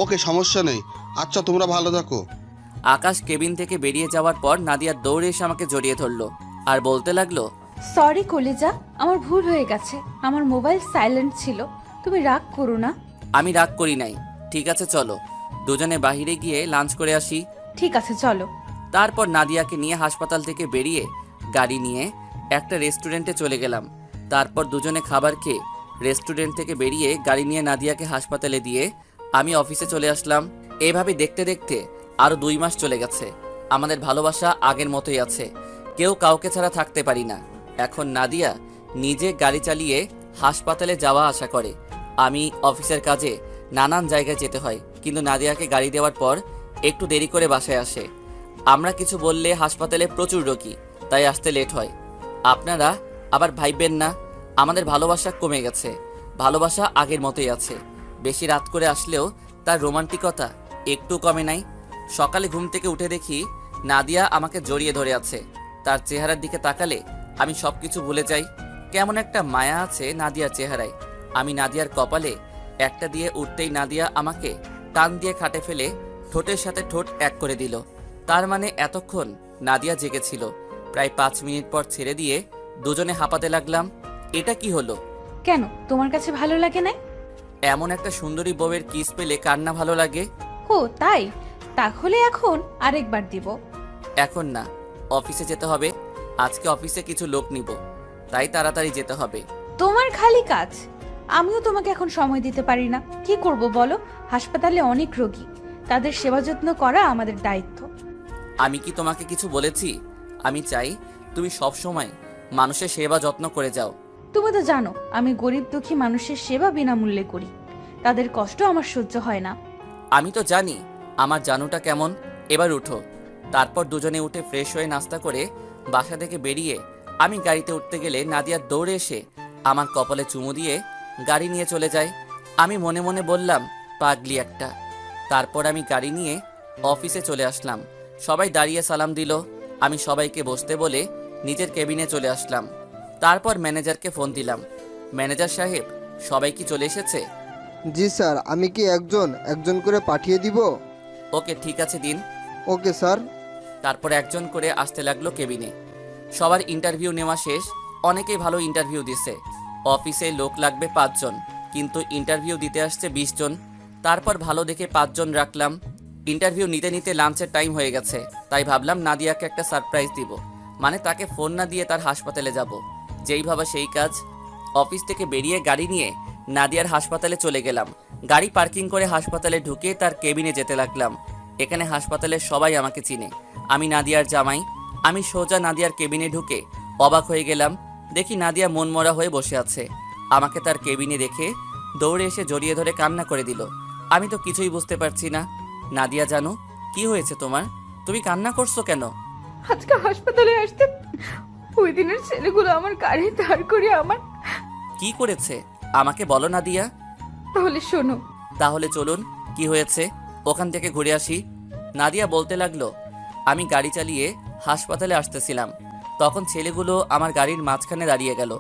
ওকে, সমস্যা নেই। আচ্ছা, তোমরা ভালো থাকো। আকাশ কেবিন থেকে বেরিয়ে যাওয়ার পর নাদিয়া দৌড়ে এসে আমাকে জড়িয়ে ধরলো আর বলতে লাগলো, সরি কলিজা, আমার ভুল হয়ে গেছে। আমার মোবাইল সাইলেন্ট ছিল। তুমি রাগ করো না। আমি রাগ করি নাই। ঠিক আছে চলো, দুজনে বাইরে গিয়ে লাঞ্চ করে আসি। ঠিক আছে চলো। তারপর নাদিয়াকে নিয়ে হাসপাতাল থেকে বেরিয়ে গাড়ি নিয়ে একটা রেস্টুরেন্টে চলে গেলাম। তারপর দুজনে খাবার খেয়ে রেস্টুরেন্ট থেকে বেরিয়ে গাড়ি নিয়ে নাদিয়াকে হাসপাতালে দিয়ে আমি অফিসে চলে আসলাম। এভাবে দেখতে দেখতে আরও 2 মাস চলে গেছে। আমাদের ভালোবাসা আগের মতোই আছে। কেউ কাউকে ছাড়া থাকতে পারি না। এখন নাদিয়া নিজে গাড়ি চালিয়ে হাসপাতালে যাওয়া আসা করে। আমি অফিসের কাজে নানান জায়গায় যেতে হয়, কিন্তু নাদিয়াকে গাড়ি দেওয়ার পর একটু দেরি করে বাসায় আসে। আমরা কিছু বললে হাসপাতালে প্রচুর রোগী, তাই আসতে লেট হয়। আপনারা আবার ভাইবেন না, আমাদের ভালোবাসা কমে গেছে। ভালোবাসা আগের মতোই আছে। বেশি রাত করে আসলেও তার রোমান্টিকতা একটু কমে নাই। সকালে ঘুম থেকে উঠে দেখি নাদিয়া আমাকে জড়িয়ে ধরে আছে। তার চেহারার দিকে তাকালে আমি সব কিছু ভুলে যাই। কেমন একটা মায়া আছে নাদিয়ার চেহারায়। আমি নাদিয়ার কপালে একটা দিয়ে উঠতেই নাদিয়া আমাকে টান দিয়ে খাটে ফেলে ঠোঁটের সাথে ঠোঁট এক করে দিল। তার মানে এতক্ষণ নাদিয়া জেগেছিল। প্রায় 5 মিনিট পর ছেড়ে দিয়ে দুজনে হাঁপাতে লাগলাম। এটা কি হলো? কেন, তোমার কাছে ভালো লাগে না? এমন একটা সুন্দরী বউয়ের কিস পেলে কার না ভালো লাগে? ও তাই, তাহলে এখন আরেকবার দিব। এখন না, অফিসে যেতে হবে। আজকে অফিসে কিছু লোক নিব, তাই তাড়াতাড়ি যেতে হবে। তোমার খালি কাজ, আমিও তোমাকে এখন সময় দিতে পারি না। কি করব বলো, হাসপাতালে অনেক রোগী, তাদের সেবা যত্ন করা আমাদের দায়িত্ব। আমি কি তোমাকে কিছু বলেছি? আমি চাই তুমি সব সময় মানুষের সেবা যত্ন করে যাও। তুমি তো জানো আমি গরিব দুঃখী মানুষের সেবা বিনামূল্যে করি, তাদের কষ্ট আমার সহ্য হয় না। আমি তো জানি আমার জানুটা কেমন। এবার উঠো। তারপর দুজনে উঠে ফ্রেশ হয়ে নাস্তা করে বাসা থেকে বেরিয়ে আমি গাড়িতে উঠতে গেলে নাদিয়া দৌড়ে এসে আমার কপালে চুমু দিয়ে গাড়ি নিয়ে চলে যায়। আমি মনে মনে বললাম, পাগলি একটা। তারপর আমি গাড়ি নিয়ে অফিসে চলে আসলাম। সবাই দাঁড়িয়ে সালাম দিল। আমি সবাইকে বসতে বলে নিজের কেবিনে চলে আসলাম। তারপর ম্যানেজারকে ফোন দিলাম। ম্যানেজার সাহেব, সবাই কি চলে এসেছে? জি স্যার, আমি কি একজন একজন করে পাঠিয়ে দিব? ওকে, ঠিক আছে, দিন। Okay sir. তারপর একজন করে আসতে লাগলো কেবিনে। সবার ইন্টারভিউ নেওয়া শেষ। অনেকেই ভালো ইন্টারভিউ দিছে। অফিসে লোক লাগবে 5 জন, কিন্তু ইন্টারভিউ দিতে আসছে 20 জন। তারপর ভালো দেখে 5 জন রাখলাম। ইন্টারভিউ নিতে নিতে লাঞ্চের টাইম হয়ে গেছে, তাই ভাবলাম নাদিয়াকে একটা সারপ্রাইজ দিব। মানে তাকে ফোন না দিয়ে তার হাসপাতালে যাব। যেই ভাবা সেই কাজ। অফিস থেকে বেরিয়ে গাড়ি নিয়ে নাদিয়ার হাসপাতালে চলে গেলাম। গাড়ি পার্কিং করে হাসপাতালে ঢুকে তার কেবিনে যেতে লাগলাম। এখানে হাসপাতালের সবাই আমাকে চিনে। আমি নাদিয়ার জামাই। আমি সোজা নাদিয়ার কেবিনে ঢুকে অবাক হয়ে গেলাম। দেখি নাদিয়া মনমরা হয়ে বসে আছে। আমাকে তার কেবিনে দেখে দৌড়ে এসে জড়িয়ে ধরে কান্না করে দিল। আমি তো কিছুই বুঝতে পারছি না। নাদিয়া জানো, কি হয়েছে তোমার? তুমি কান্না করছো কেন? আজকে হাসপাতালে আসতে ওই দিনের ছেলেগুলো আমার গাড়ি দাঁড় করিয়ে আমার। কি করেছে আমাকে বলো নাদিয়া। তাহলে শোনো। তাহলে চলুন, কি হয়েছে ওখান থেকে ঘুরে আসি। নাদিয়া বলতে লাগলো। আমি গাড়ি চালিয়ে হাসপাতালে আসতেছিলাম, তখন ছেলেগুলো আমার গাড়ির মাঝখানে দাঁড়িয়ে গেল।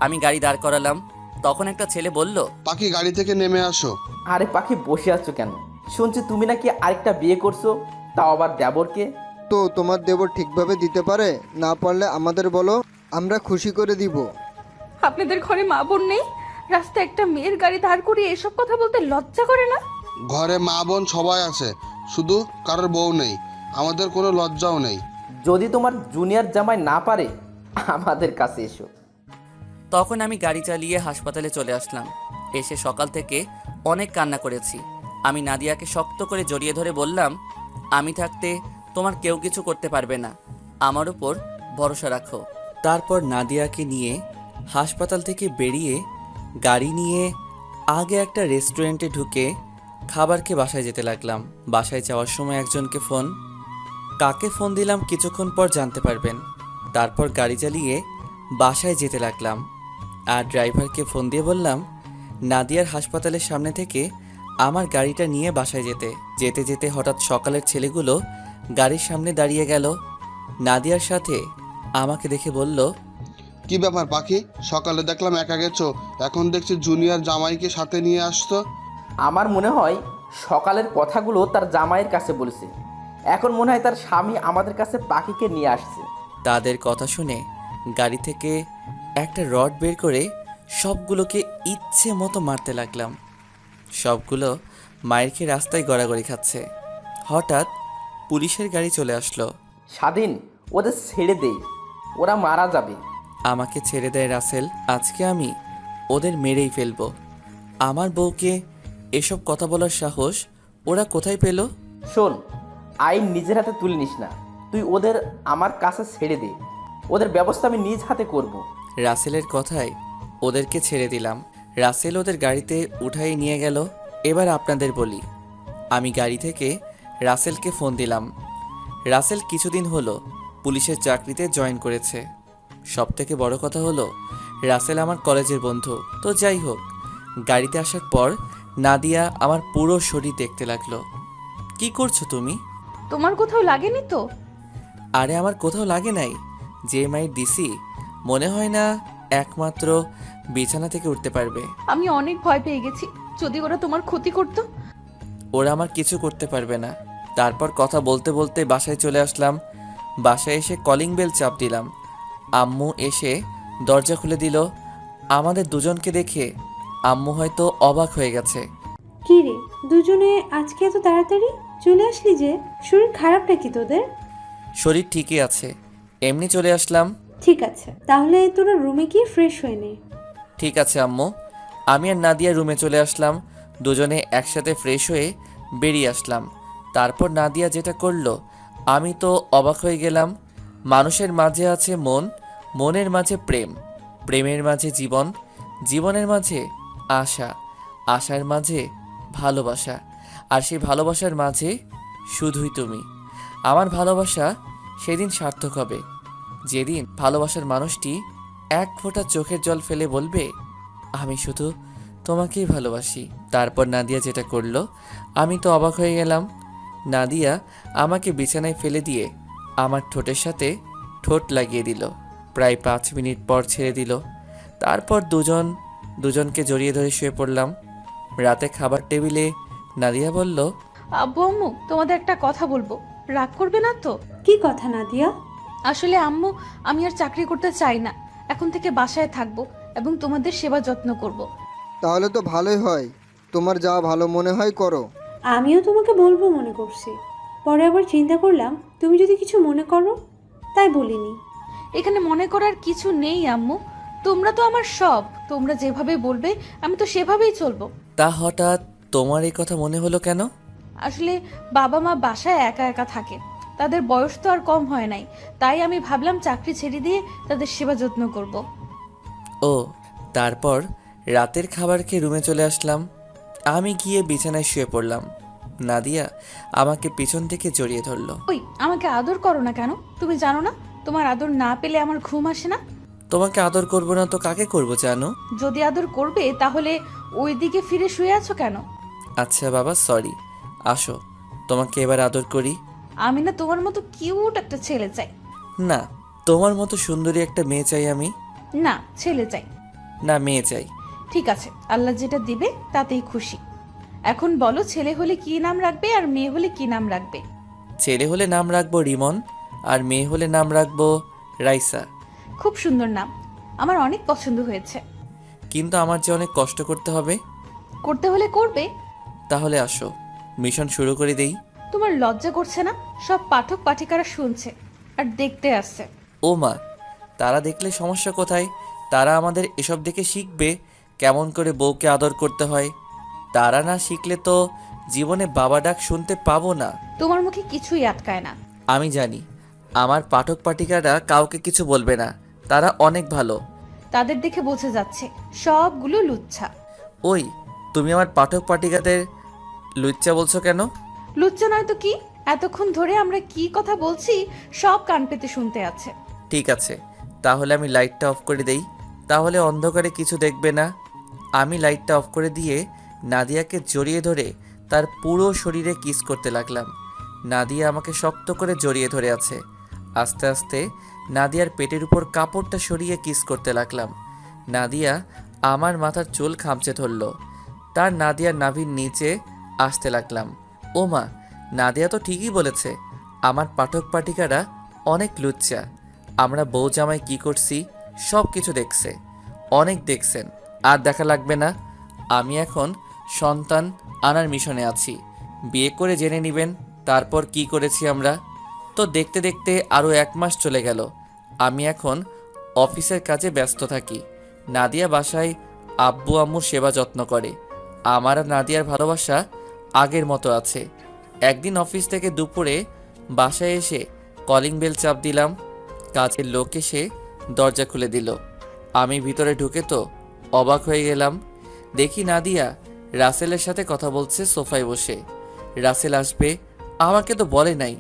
আমি গাড়ি দাঁড় করালাম। তখন একটা ছেলে বলল, পাখি গাড়ি থেকে নেমে আসো। আরে পাখি, বসে আছো কেন? শুনছি তুমি নাকি আরেকটা বিয়ে করছো, তাও আবার দেবরকে। তো তোমার দেবর ঠিকভাবে দিতে পারে? না পারলে আমাদের বলো, আমরা খুশি করে দিব। আপনাদের ঘরে মা বোন নেই? রাস্তায় একটা মেয়ের গাড়ি দাঁড় করিয়ে এসব কথা বলতে লজ্জা করে না? ঘরে মা বোন সবাই আছে, শুধু কারোর বউ নেই। আমাদের কোনো লজ্জাও নেই। যদি তোমার জুনিয়র জামাই না পারে, আমাদের কাছে এসো। তখন আমি গাড়ি চালিয়ে হাসপাতালে চলে আসলাম। এসে সকাল থেকে অনেক কান্না করেছি। আমি নাদিয়াকে শক্ত করে জড়িয়ে ধরে বললাম, আমি থাকতে তোমার কেউ কিছু করতে পারবে না, আমার উপর ভরসা রাখো। তারপর নাদিয়াকে নিয়ে হাসপাতাল থেকে বেরিয়ে গাড়ি নিয়ে আগে একটা রেস্টুরেন্টে ঢুকে খাবার খেয়ে বাসায় যেতে লাগলাম। বাসায় যাওয়ার সময় একজনকে ফোন। কাকে ফোন দিলাম কিছুক্ষণ পর জানতে পারবেন। তারপর গাড়ি চালিয়ে বাসায় যেতে লাগলাম। আর ড্রাইভারকে ফোন দিয়ে বললাম নাদিয়ার হাসপাতালের সামনে থেকে আমার গাড়িটা নিয়ে বাসায় যেতে। যেতে যেতে হঠাৎ সকালের ছেলেগুলো গাড়ির সামনে দাঁড়িয়ে গেল। নাদিয়ার সাথে আমাকে দেখে বলল, কি ব্যাপার পাখি, সকালে দেখলাম একা গেছো, এখন দেখছি জুনিয়র জামাইকে সাথে নিয়ে আসছো। আমার মনে হয় সকালের কথাগুলো তার জামাইয়ের কাছে বলেছে, এখন মনে হয় তার স্বামী আমাদের কাছে পাখিকে নিয়ে আসছে। তাদের কথা শুনে গাড়ি থেকে একটা রড বের করে সবগুলোকে ইচ্ছে মতো মারতে লাগলাম। সবগুলো মায়ের খেয়ে রাস্তায় গড়াগড়ি খাচ্ছে। হঠাৎ পুলিশের গাড়ি চলে আসলো। স্বাধীন, ওদের ছেড়ে দেই, ওরা মারা যাবে। আমাকে ছেড়ে দেয় রাসেল, আজকে আমি ওদের মেরেই ফেলবো। আমার বউকে এসব কথা বলার সাহস ওরা কোথায় পেল? শোন, আইন নিজের হাতে তুলে নিস না, তুই ওদের আমার কাছে ছেড়ে দে, ওদের ব্যবস্থা আমি নিজ হাতে করব। রাসেলের কথায় ওদেরকে ছেড়ে দিলাম। রাসেল ওদের গাড়িতে উঠাই নিয়ে গেল। এবার আপনাদের বলি, আমি গাড়ি থেকে রাসেলকে ফোন দিলাম। রাসেল কিছুদিন হলো পুলিশের চাকরিতে জয়েন করেছে। সবথেকে বড় কথা হলো রাসেল আমার কলেজের বন্ধু। তো যাই হোক, গাড়িতে আসার পর নাদিয়া আমার পুরো শরীর দেখতে লাগলো। কি করছো তুমি? তোমার কোথাও লাগেনি তো? আরে আমার কোথাও লাগে নাই, যে মাইর দিছি মনে হয় না একমাত্র বিছানা থেকে উঠতে পারবে। আমি অনেক ভয় পেয়ে গেছি, যদি ওরা তোমার ক্ষতি করতো। ওরা আমার কিছু করতে পারবে না। তারপর কথা বলতে বলতে বাসায় চলে আসলাম। বাসায় এসে কলিং বেল চাপ দিলাম। আম্মু এসে দরজা খুলে দিল। আমাদের দুজনকে দেখে আম্মু হয়তো অবাক হয়ে গেছে। কি রে, দুজনে আজকে এত তাড়াতাড়ি চলে আসলি যে? শরীর খারাপ নাকি তোদের? শরীর ঠিকই আছে, এমনি চলে আসলাম। ঠিক আছে, তাহলে তোরা রুমে গিয়ে ফ্রেশ হয়ে নে। ঠিক আছে আম্মু। আমি আর নাদিয়া রুমে চলে আসলাম। দুজনে একসাথে ফ্রেশ হয়ে বেরিয়ে আসলাম। তারপর নাদিয়া যেটা করলো আমি তো অবাক হয়ে গেলাম। মানুষের মাঝে আছে মন, মনের মাঝে প্রেম, প্রেমের মাঝে জীবন, জীবনের মাঝে আশা, আশার মাঝে ভালোবাসা, আর সেই ভালোবাসার মাঝে শুধুই তুমি। আমার ভালোবাসা সেদিন সার্থক হবে যেদিন ভালোবাসার মানুষটি এক ফোঁটা চোখের জল ফেলে বলবে, আমি শুধু তোমাকেই ভালোবাসি। তারপর নাদিয়া যেটা করলো আমি তো অবাক হয়ে গেলাম। নাদিয়া আমাকে বিছানায় ফেলে দিয়ে আমার ঠোঁটের সাথে ঠোঁট লাগিয়ে দিল। প্রায় 5 মিনিট পর ছেড়ে দিল। তারপর দুজনকে জড়িয়ে ধরে শুয়ে পড়লাম। রাতে খাবার টেবিলে নাদিয়া বলল, আব্বু আম্মু, তোমাদের একটা কথা বলবো, রাগ করবে না তো? কি কথা নাদিয়া? আসলে আম্মু, আমি আর চাকরি করতে চাই না। এখন থেকে বাসায় থাকবো এবং তোমাদের সেবা যত্ন করব। তাহলে তো ভালোই হয়, তোমার যা ভালো মনে হয় করো। আমিও তোমাকে বলবো মনে করছি, পরে আবার চিন্তা করলাম তুমি যদি কিছু মনে করো, তাই বলিনি। এখানে মনে করার কিছু নেই আম্মু, তোমরা তো আমার সব। তোমরা যেভাবে বলবে আমি তো সেভাবেই চলবো। তা হঠাৎ তোমার এই কথা মনে হলো কেন? আসলে বাবা মা বাসায় একা একা থাকে, তাদের বয়স তো আর কম হয় নাই, তাই আমি ভাবলাম চাকরি ছেড়ে দিয়ে তাদের সেবা যত্ন করব। ও, তারপর রাতের খাবার খেয়ে রুমে চলে আসলাম। আমি গিয়ে বিছানায় শুয়ে পড়লাম। নাদিয়া আমাকে পিছন থেকে জড়িয়ে ধরলো। ওই, আমাকে আদর করো না কেন? তুমি জানো না তোমার আদর না পেলে আমার ঘুম আসে না? তোমাকে আদর করবো না তো কাকে করবো জানো? যদি আদর করবে তাহলে ওই দিকে ফিরে শুয়ে আছো কেন? আচ্ছা বাবা, সরি। আসো, তোমাকে এবার আদর করি। আমি না তোমার মতো কিউট একটা ছেলে চাই। না, তোমার মতো সুন্দরী একটা মেয়ে চাই আমি। না, ছেলে চাই। না, মেয়ে চাই। ঠিক আছে, আল্লাহ যেটা দিবে তাতেই খুশি। এখন বলো, ছেলে হলে কি নাম রাখবে আর মেয়ে হলে কি নাম রাখবে? ছেলে হলে নাম রাখবো রিমন, আর মেয়ে হলে নাম রাখবো রাইসা। খুব সুন্দর নাম, আমার অনেক পছন্দ হয়েছে। কিন্তু আমার যে অনেক কষ্ট করতে হবে। করতে হলে করবে। তাহলে আসো, মিশন শুরু করে দেই। তোমার লজ্জা করছে না? সব পাঠক পাঠিকারা শুনছে আর দেখতে আসছে। ও মা, তারা দেখলে সমস্যা কোথায়? তারা আমাদের এসব দেখে শিখবে কেমন করে বউকে আদর করতে হয়। তারা না শিখলে তো জীবনে বাবা ডাক শুনতে পাবো না। তোমার মুখে কিছুই আটকায় না। আমি জানি আমার পাঠক পাঠিকারা কাউকে কিছু বলবে না, তারা অনেক ভালো। তাদের দেখে বোঝা যাচ্ছে সবগুলো লুচ্ছা। ওই, তুমি আমার পাঠক পাঠিকাদের লুচ্চা বলছো কেন? লুচ্চা নয় তো কি? এতক্ষণ ধরে আমরা কি কথা বলছি সব কান পেতে শুনতে আছে। ঠিক আছে, তাহলে আমি লাইটটা অফ করে দেই, তাহলে অন্ধকারে কিছু দেখবে না। আমি লাইটটা অফ করে দিয়ে নাদিয়াকে জড়িয়ে ধরে তার পুরো শরীরে কিস করতে লাগলাম। নাদিয়া আমাকে শক্ত করে জড়িয়ে ধরে আছে। আস্তে আস্তে নাদিয়ার পেটের উপর কাপড়টা সরিয়ে কিস করতে লাগলাম। নাদিয়া আমার মাথার চুল খামচে ধরল। তার নাদিয়ার নাভির নিচে আসতে লাগলাম। ও মা, নাদিয়া তো ঠিকই বলেছে, আমার পাঠক পাঠিকারা অনেক লুচ্চা। আমরা বউ জামাই কী করছি সব কিছু দেখছে, অনেক দেখছেন। আর দেখা লাগবে না। আমি এখন সন্তান আনার মিশনে আছি। বিয়ে করে জেনে নেবেন তারপর কি করেছি আমরা। তো দেখতে দেখতে আরও 1 মাস চলে গেল। আমি এখন অফিসের কাজে ব্যস্ত থাকি। নাদিয়া বাসায় আব্বু আম্মুর সেবা যত্ন করে। আমার আর নাদিয়ার ভালোবাসা আগের মতো আছে। একদিন অফিস থেকে দুপুরে বাসায় এসে কলিং বেল চাপ দিলাম। কাজের লোক এসে দরজা খুলে দিল। আমি ভিতরে ঢুকে তো অবাক হয়ে গেলাম। দেখি নাদিয়া রাসেলের সাথে কথা বলছে সোফায় বসে। রাসেল আসবে আমাকে তো বলে নাই।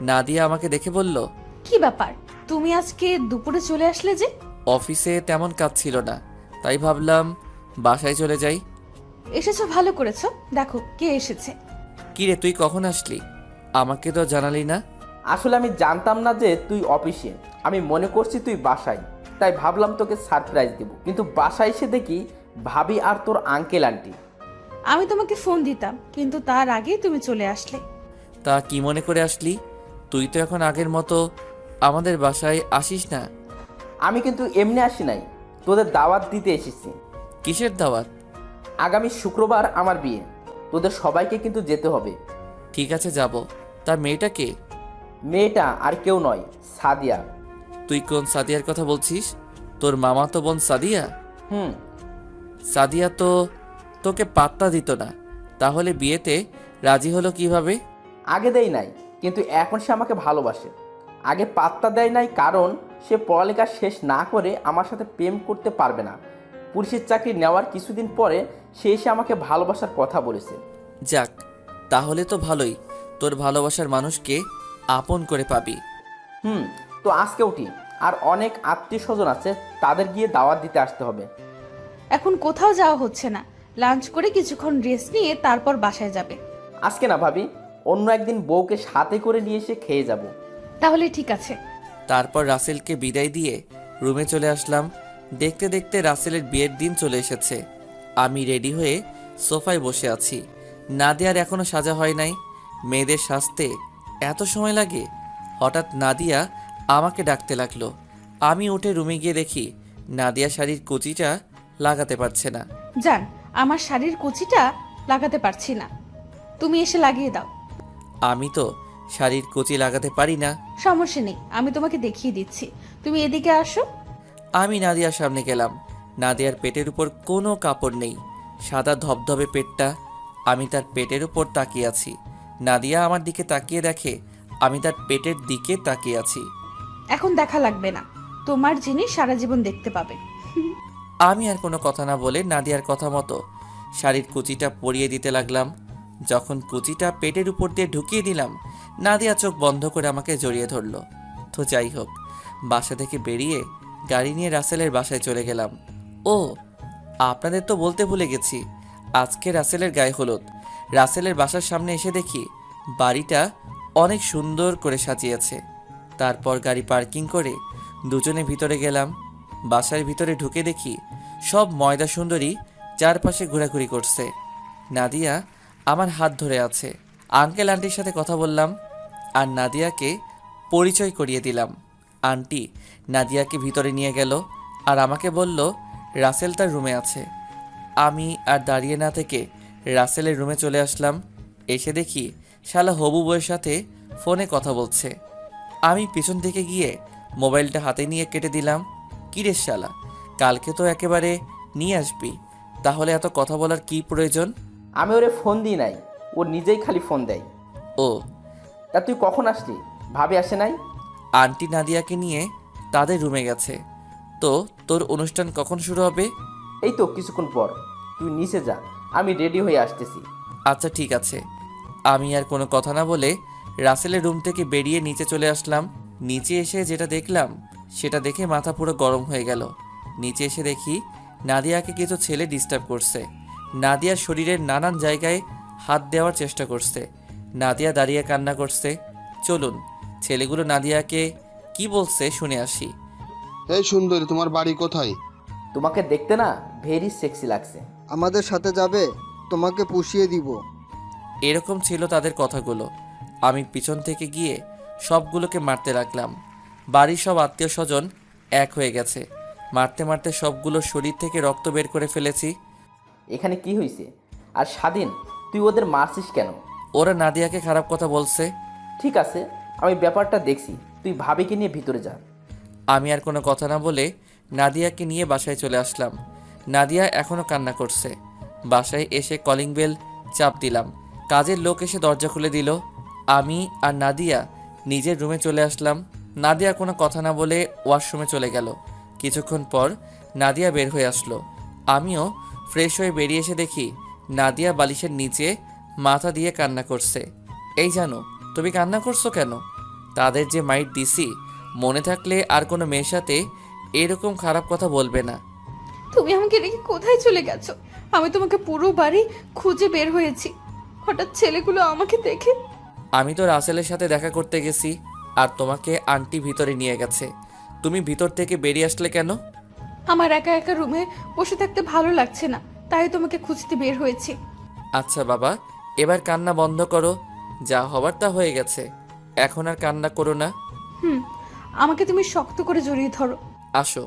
নাদিয়া আমাকে দেখে বলল, কি ব্যাপার, তুমি আজকে দুপুরে চলে আসলে যে? অফিসে তেমন কাজ ছিল না, তাই ভাবলাম বাসায় চলে যাই। এসেছো, ভালো করেছো। দেখো কে এসেছে। কিরে, তুই কখন আসলি? আমাকে তো জানালি না। আসলে আমি জানতাম না যে তুই অফিসে, আমি মনে করছি তুই বাসায়। তাই ভাবলাম তোকে সারপ্রাইজ দেব, কিন্তু বাসায় এসে দেখি ভাবি আর তোর আঙ্কেল আন্টি। আমি তোমাকে ফোন দিতাম, কিন্তু তার আগেই তুমি চলে আসলে। তা কি মনে করে আসলি? তুই তো এখন আগের মতো আমাদের বাসায় আসিস না। আমি কিন্তু এমনি আসি নাই, তোদের দাওয়াত দিতে এসেছি। কিসের দাওয়াত? আগামী শুক্রবার আমার বিয়ে, তোদের সবাইকে কিন্তু যেতে হবে। ঠিক আছে যাব। তা মেয়েটা কে? মেয়েটা আর কেউ নয়, সাদিয়া। তুই কোন সাদিয়ার কথা বলছিস? তোর মামা তো বোন সাদিয়া? হুম। সাদিয়া তো তোকে পাত্তা দিত না, তাহলে বিয়েতে রাজি হলো কিভাবে? আগে দেয় নাই, কিন্তু এখন সে আমাকে ভালোবাসে। আগে পাত্তা দেয় নাই কারণ সে পড়ালেখা শেষ না করে আমার সাথে প্রেম করতে পারবে না। পুলিশের চাকরি নেওয়ার কিছুদিন পরে সে এসে আমাকে ভালোবাসার কথা বলেছে। যাক, তাহলে তো ভালোই, তোর ভালোবাসার মানুষকে আপন করে পাবি। তো আজকে উঠি, আর অনেক আত্মীয় স্বজন আছে, তাদের গিয়ে দাওয়াত দিতে আসতে হবে। এখন কোথাও যাওয়া হচ্ছে না, লাঞ্চ করে কিছুক্ষণ রেস্ট নিয়ে তারপর বাসায় যাবে। আজকে না ভাবি, অন্য একদিন বউকে সাথে করে নিয়ে এসে খেয়ে যাব। তাহলে ঠিক আছে। তারপর রাসেলকে বিদায় দিয়ে রুমে চলে আসলাম। দেখতে দেখতে রাসেলের বিয়ের দিন চলে এসেছে। আমি রেডি হয়ে সোফায় বসে আছি। নাদিয়ার এখনো সাজা হয় নাই। মেয়েদের সাজতে এত সময় লাগে? হঠাৎ নাদিয়া আমাকে ডাকতে লাগলো। আমি উঠে রুমে গিয়ে দেখি নাদিয়া শাড়ির কুচিটা লাগাতে পারছে না। জান, আমার শাড়ির কুচিটা লাগাতে পারছি না, তুমি এসে লাগিয়ে দাও। আমি তো শাড়ির কুচি লাগাতে পারি না। সমস্যা নেই, আমি তোমাকে দেখিয়ে দিচ্ছি, তুমি এদিকে আসো। আমি নাদিয়ার সামনে গেলাম। নাদিয়ার পেটের উপর কোনো কাপড় নেই, সাদা ধবধবে পেটটা। আমি তার পেটের উপর তাকিয়ে আছি। নাদিয়া আমার দিকে তাকিয়ে দেখে আমি তার পেটের দিকে তাকিয়ে আছি। এখন দেখা লাগবে না, তোমার জিনিস সারা জীবন দেখতে পাবে। আমি আর কোনো কথা না বলে নাদিয়ার কথা মতো শাড়ির কুচিটা পরিয়ে দিতে লাগলাম। যখন কুচিটা পেটের উপর দিয়ে ঢুকিয়ে দিলাম, নাদিয়া চোখ বন্ধ করে আমাকে জড়িয়ে ধরলো। তো যাই হোক, বাসা থেকে বেরিয়ে গাড়ি নিয়ে রাসেলের বাসায় চলে গেলাম। ও, আপনাদের তো বলতে ভুলে গেছি, আজকে রাসেলের গায়ে হলুদ। রাসেলের বাসার সামনে এসে দেখি বাড়িটা অনেক সুন্দর করে সাজিয়েছে। তারপর গাড়ি পার্কিং করে দুজনে ভিতরে গেলাম। বাসার ভিতরে ঢুকে দেখি সব ময়দা সুন্দরী চারপাশে ঘোরাঘুরি করছে। নাদিয়া আমার হাত ধরে আছে। আঙ্কেল আন্টির সাথে কথা বললাম আর নাদিয়াকে পরিচয় করিয়ে দিলাম। আন্টি নাদিয়াকে ভিতরে নিয়ে গেল আর আমাকে বলল রাসেল তার রুমে আছে। আমি আর দাঁড়িয়ে না থেকে রাসেলের রুমে চলে আসলাম। এসে দেখি শালা হবু বউয়ের সাথে ফোনে কথা বলছে। আমি পিছন থেকে গিয়ে মোবাইলটা হাতে নিয়ে কেটে দিলাম। কিরে শালা, কালকে তো একেবারে নিয়ে আসবি, তাহলে এত কথা বলার কি প্রয়োজন? আমি ওরে ফোন দিই নাই, ও নিজেই খালি ফোন দেয়। ও, তা তুই কখন আসলি? ভাবি আসে নাই? আন্টি নাদিয়াকে নিয়ে তাদের রুমে গেছে। তো তোর অনুষ্ঠান কখন শুরু হবে? এই তো কিছুক্ষণ পর। তুই নিচে যা, আমি রেডি হয়ে আসতেছি। আচ্ছা ঠিক আছে। আমি আর কোনো কথা না বলে রাসেলের রুম থেকে বেরিয়ে নিচে চলে আসলাম। নিচে এসে যেটা দেখলাম সেটা দেখে মাথা পুরো গরম হয়ে গেল। নিচে এসে দেখি নাদিয়াকে কিছু ছেলে ডিস্টার্ব করছে। নাদিয়ার শরীরের নানান জায়গায় হাত দেওয়ার চেষ্টা করছে। নাদিয়া দাঁড়িয়ে কান্না করছে। চলুন ছেলেগুলো নাদিয়াকে কি বলছে শুনে আসি। এই সুন্দরী, তোমার বাড়ি কোথায়? তোমাকে দেখতে না ভেরি সেক্সি লাগছে। আমাদের সাথে যাবে? তোমাকে পুষিয়ে দিব। এরকম ছিল তাদের কথাগুলো। আমি পিছন থেকে গিয়ে সবগুলোকে মারতে লাগলাম। বাড়ির সব আত্মীয় স্বজন এক হয়ে গেছে। মারতে মারতে সবগুলোর শরীর থেকে রক্ত বের করে ফেলেছি। এখানে কি হয়েছে? আর স্বাধীন, তুই ওদের মারছিস কেন? ওরা নাদিয়াকে খারাপ কথা বলছে। ঠিক আছে, আমি ব্যাপারটা দেখছি, তুই ভাবিকে নিয়ে ভিতরে যা। আমি আর কোনো কথা না বলে নাদিয়াকে নিয়ে বাসায় চলে আসলাম। নাদিয়া এখনও কান্না করছে। বাসায় এসে কলিং বেল চাপ দিলাম। কাজের লোক এসে দরজা খুলে দিল। আমি আর নাদিয়া নিজের রুমে চলে আসলাম। নাদিয়া কোনো কথা না বলে ওয়াশরুমে চলে গেল। কিছুক্ষণ পর নাদিয়া বের হয়ে আসলো। আমিও ফ্রেশ হয়ে বেরিয়ে এসে দেখি নাদিয়া বালিশের নিচে মাথা দিয়ে কান্না করছে। এই জানো, তুমি কান্না করছো কেন? তাদের যে মাইট দিছি, মনে থাকলে আর কোনো মেয়ের সাথে এরকম খারাপ কথা বলবে না। তুমি আমাকে রেখে কোথায় চলে গেছো? আমি তোমাকে পুরো বাড়ি খুঁজে বের হয়েছি, হঠাৎ ছেলেগুলো আমাকে দেখে। আমি তো রাসেলের সাথে দেখা করতে গেছি আর তোমাকে আন্টি ভিতরে নিয়ে গেছে। তুমি ভিতর থেকে বেরিয়ে আসলে কেন? আমার একা একা রুমে বসে থাকতে ভালো লাগছে না, তাই তোমাকে খুঁজতে বের হয়েছি। আচ্ছা বাবা, এবার কান্না বন্ধ করো। যা হবার তা হয়ে গেছে, এখন আর কান্না করো না। আমাকে তুমি শক্ত করে জড়িয়ে ধরো। আসো।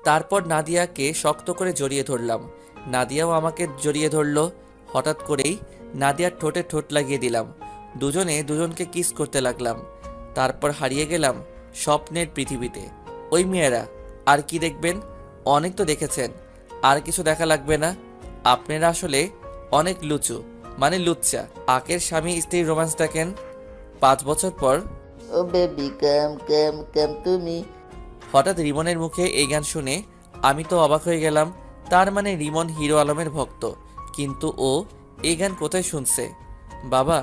তারপর নাদিয়াকে শক্ত করে জড়িয়ে ধরলাম, নাদিয়াও আমাকে জড়িয়ে ধরলো। হঠাৎ করেই নাদিয়ার ঠোঁটে ঠোঁট লাগিয়ে দিলাম, দুজনে দুজনকে কিস করতে লাগলাম। তারপর হারিয়ে গেলাম স্বপ্নের পৃথিবীতে। ওই মেয়েরা আর কি দেখবেন, অনেক তো দেখেছেন, আর কিছু দেখা লাগবে না। আপনারা আসলে অনেক লুচু, মানে লুচ্চা। আকের স্বামী স্ত্রীর রোম্যান্স দেখেন, 5 বছর পর। ও বেবি কাম কাম কাম তুমি। হঠাৎ রিমনের মুখে এই গান শুনে আমি তো অবাক হয়ে গেলাম। তার মানে রিমন হিরো আলমের ভক্ত, কিন্তু ও এই গান কোথায় শুনছে? বাবা,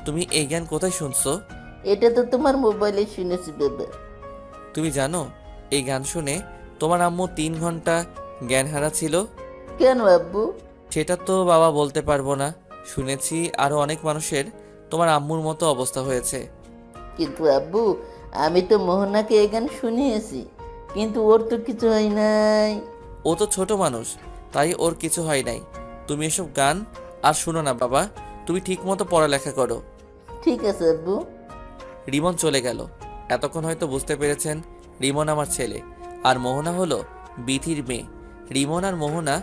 তুমি এই গান কোথায় শুনছো? এটা তো তোমার মোবাইলে শুনেছি বাবা। তুমি জানো এই গান শুনে তোমার আম্মু 3 ঘন্টা জ্ঞান হারা ছিল? কেন আব্বু? সেটা তো বাবা বলতে পারবো না। শুনেছি আরো অনেক মানুষের তোমার আম্মুর মতো অবস্থা হয়েছে। কিন্তু আব্বু, আমি তো মোহনাকে এই গান শুনিয়েছি, কিন্তু ওর তো কিছু হয় নাই। ও তো ছোট মানুষ, তাই ওর কিছু হয় নাই। তুমি এসব গান আর শুনো না বাবা, তুমি ঠিকমতো পড়ালেখা করো। ঠিক আছে আব্বু। রিমন চলে গেল। এতক্ষণ হয়তো বুঝতে পেরেছেন রিমন আমার ছেলে, আর মোহনা হলো বিথির মেয়ে। রিমন আর মোহনা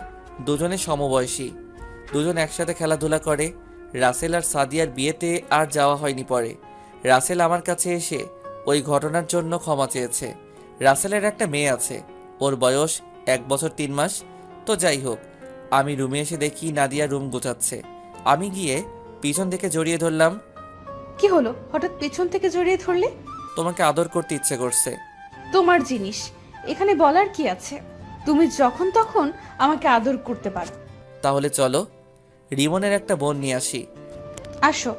দুজনে সমবয়সী, দুজন একসাথে খেলাধুলা করে। রাসেল আর সাদিয়ার বিয়েতে আর যাওয়া হয়নি। পরে রাসেল আমার কাছে এসে ওই ঘটনার জন্য ক্ষমা চেয়েছে। রাসেলের একটা মেয়ে আছে, ওর বয়স 1 বছর 3 মাস। তো যাই হোক, আমি রুমে এসে দেখি নাদিয়া রুম গোছাচ্ছে। আমি গিয়ে পিছন থেকে জড়িয়ে ধরলাম। কি হলো, হঠাৎ পেছন থেকে জড়িয়ে ধরলে? তোমাকে আদর করতে ইচ্ছে করছে। তোমার জিনিস, এখানে বলার কি আছে? তুমি যখন তখন আমাকে আদর করতে পারো। তাহলে চলো রিমনের একটা বোন নিয়ে আসি। আসো।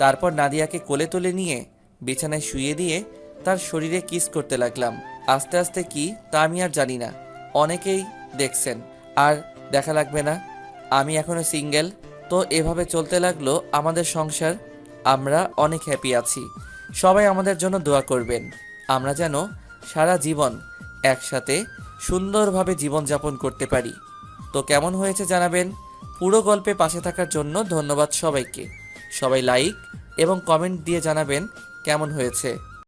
তারপর নাদিয়াকে কোলে তুলে নিয়ে বিছানায় শুইয়ে দিয়ে তার শরীরে কিস করতে লাগলাম। আস্তে আস্তে কি তা আমি আর জানি না, অনেকেই দেখছেন, আর দেখা লাগবে না। আমি এখনো সিঙ্গেল। তো এভাবে চলতে লাগলো আমাদের সংসার। আমরা অনেক হ্যাপি আছি। সবাই আমাদের জন্য দোয়া করবেন, আমরা যেন সারা জীবন একসাথে সুন্দরভাবে জীবনযাপন করতে পারি। তো কেমন হয়েছে জানাবেন। পুরো গল্পে পাশে থাকার জন্য ধন্যবাদ সবাইকে। সবাই লাইক এবং কমেন্ট দিয়ে জানাবেন কেমন হয়েছে।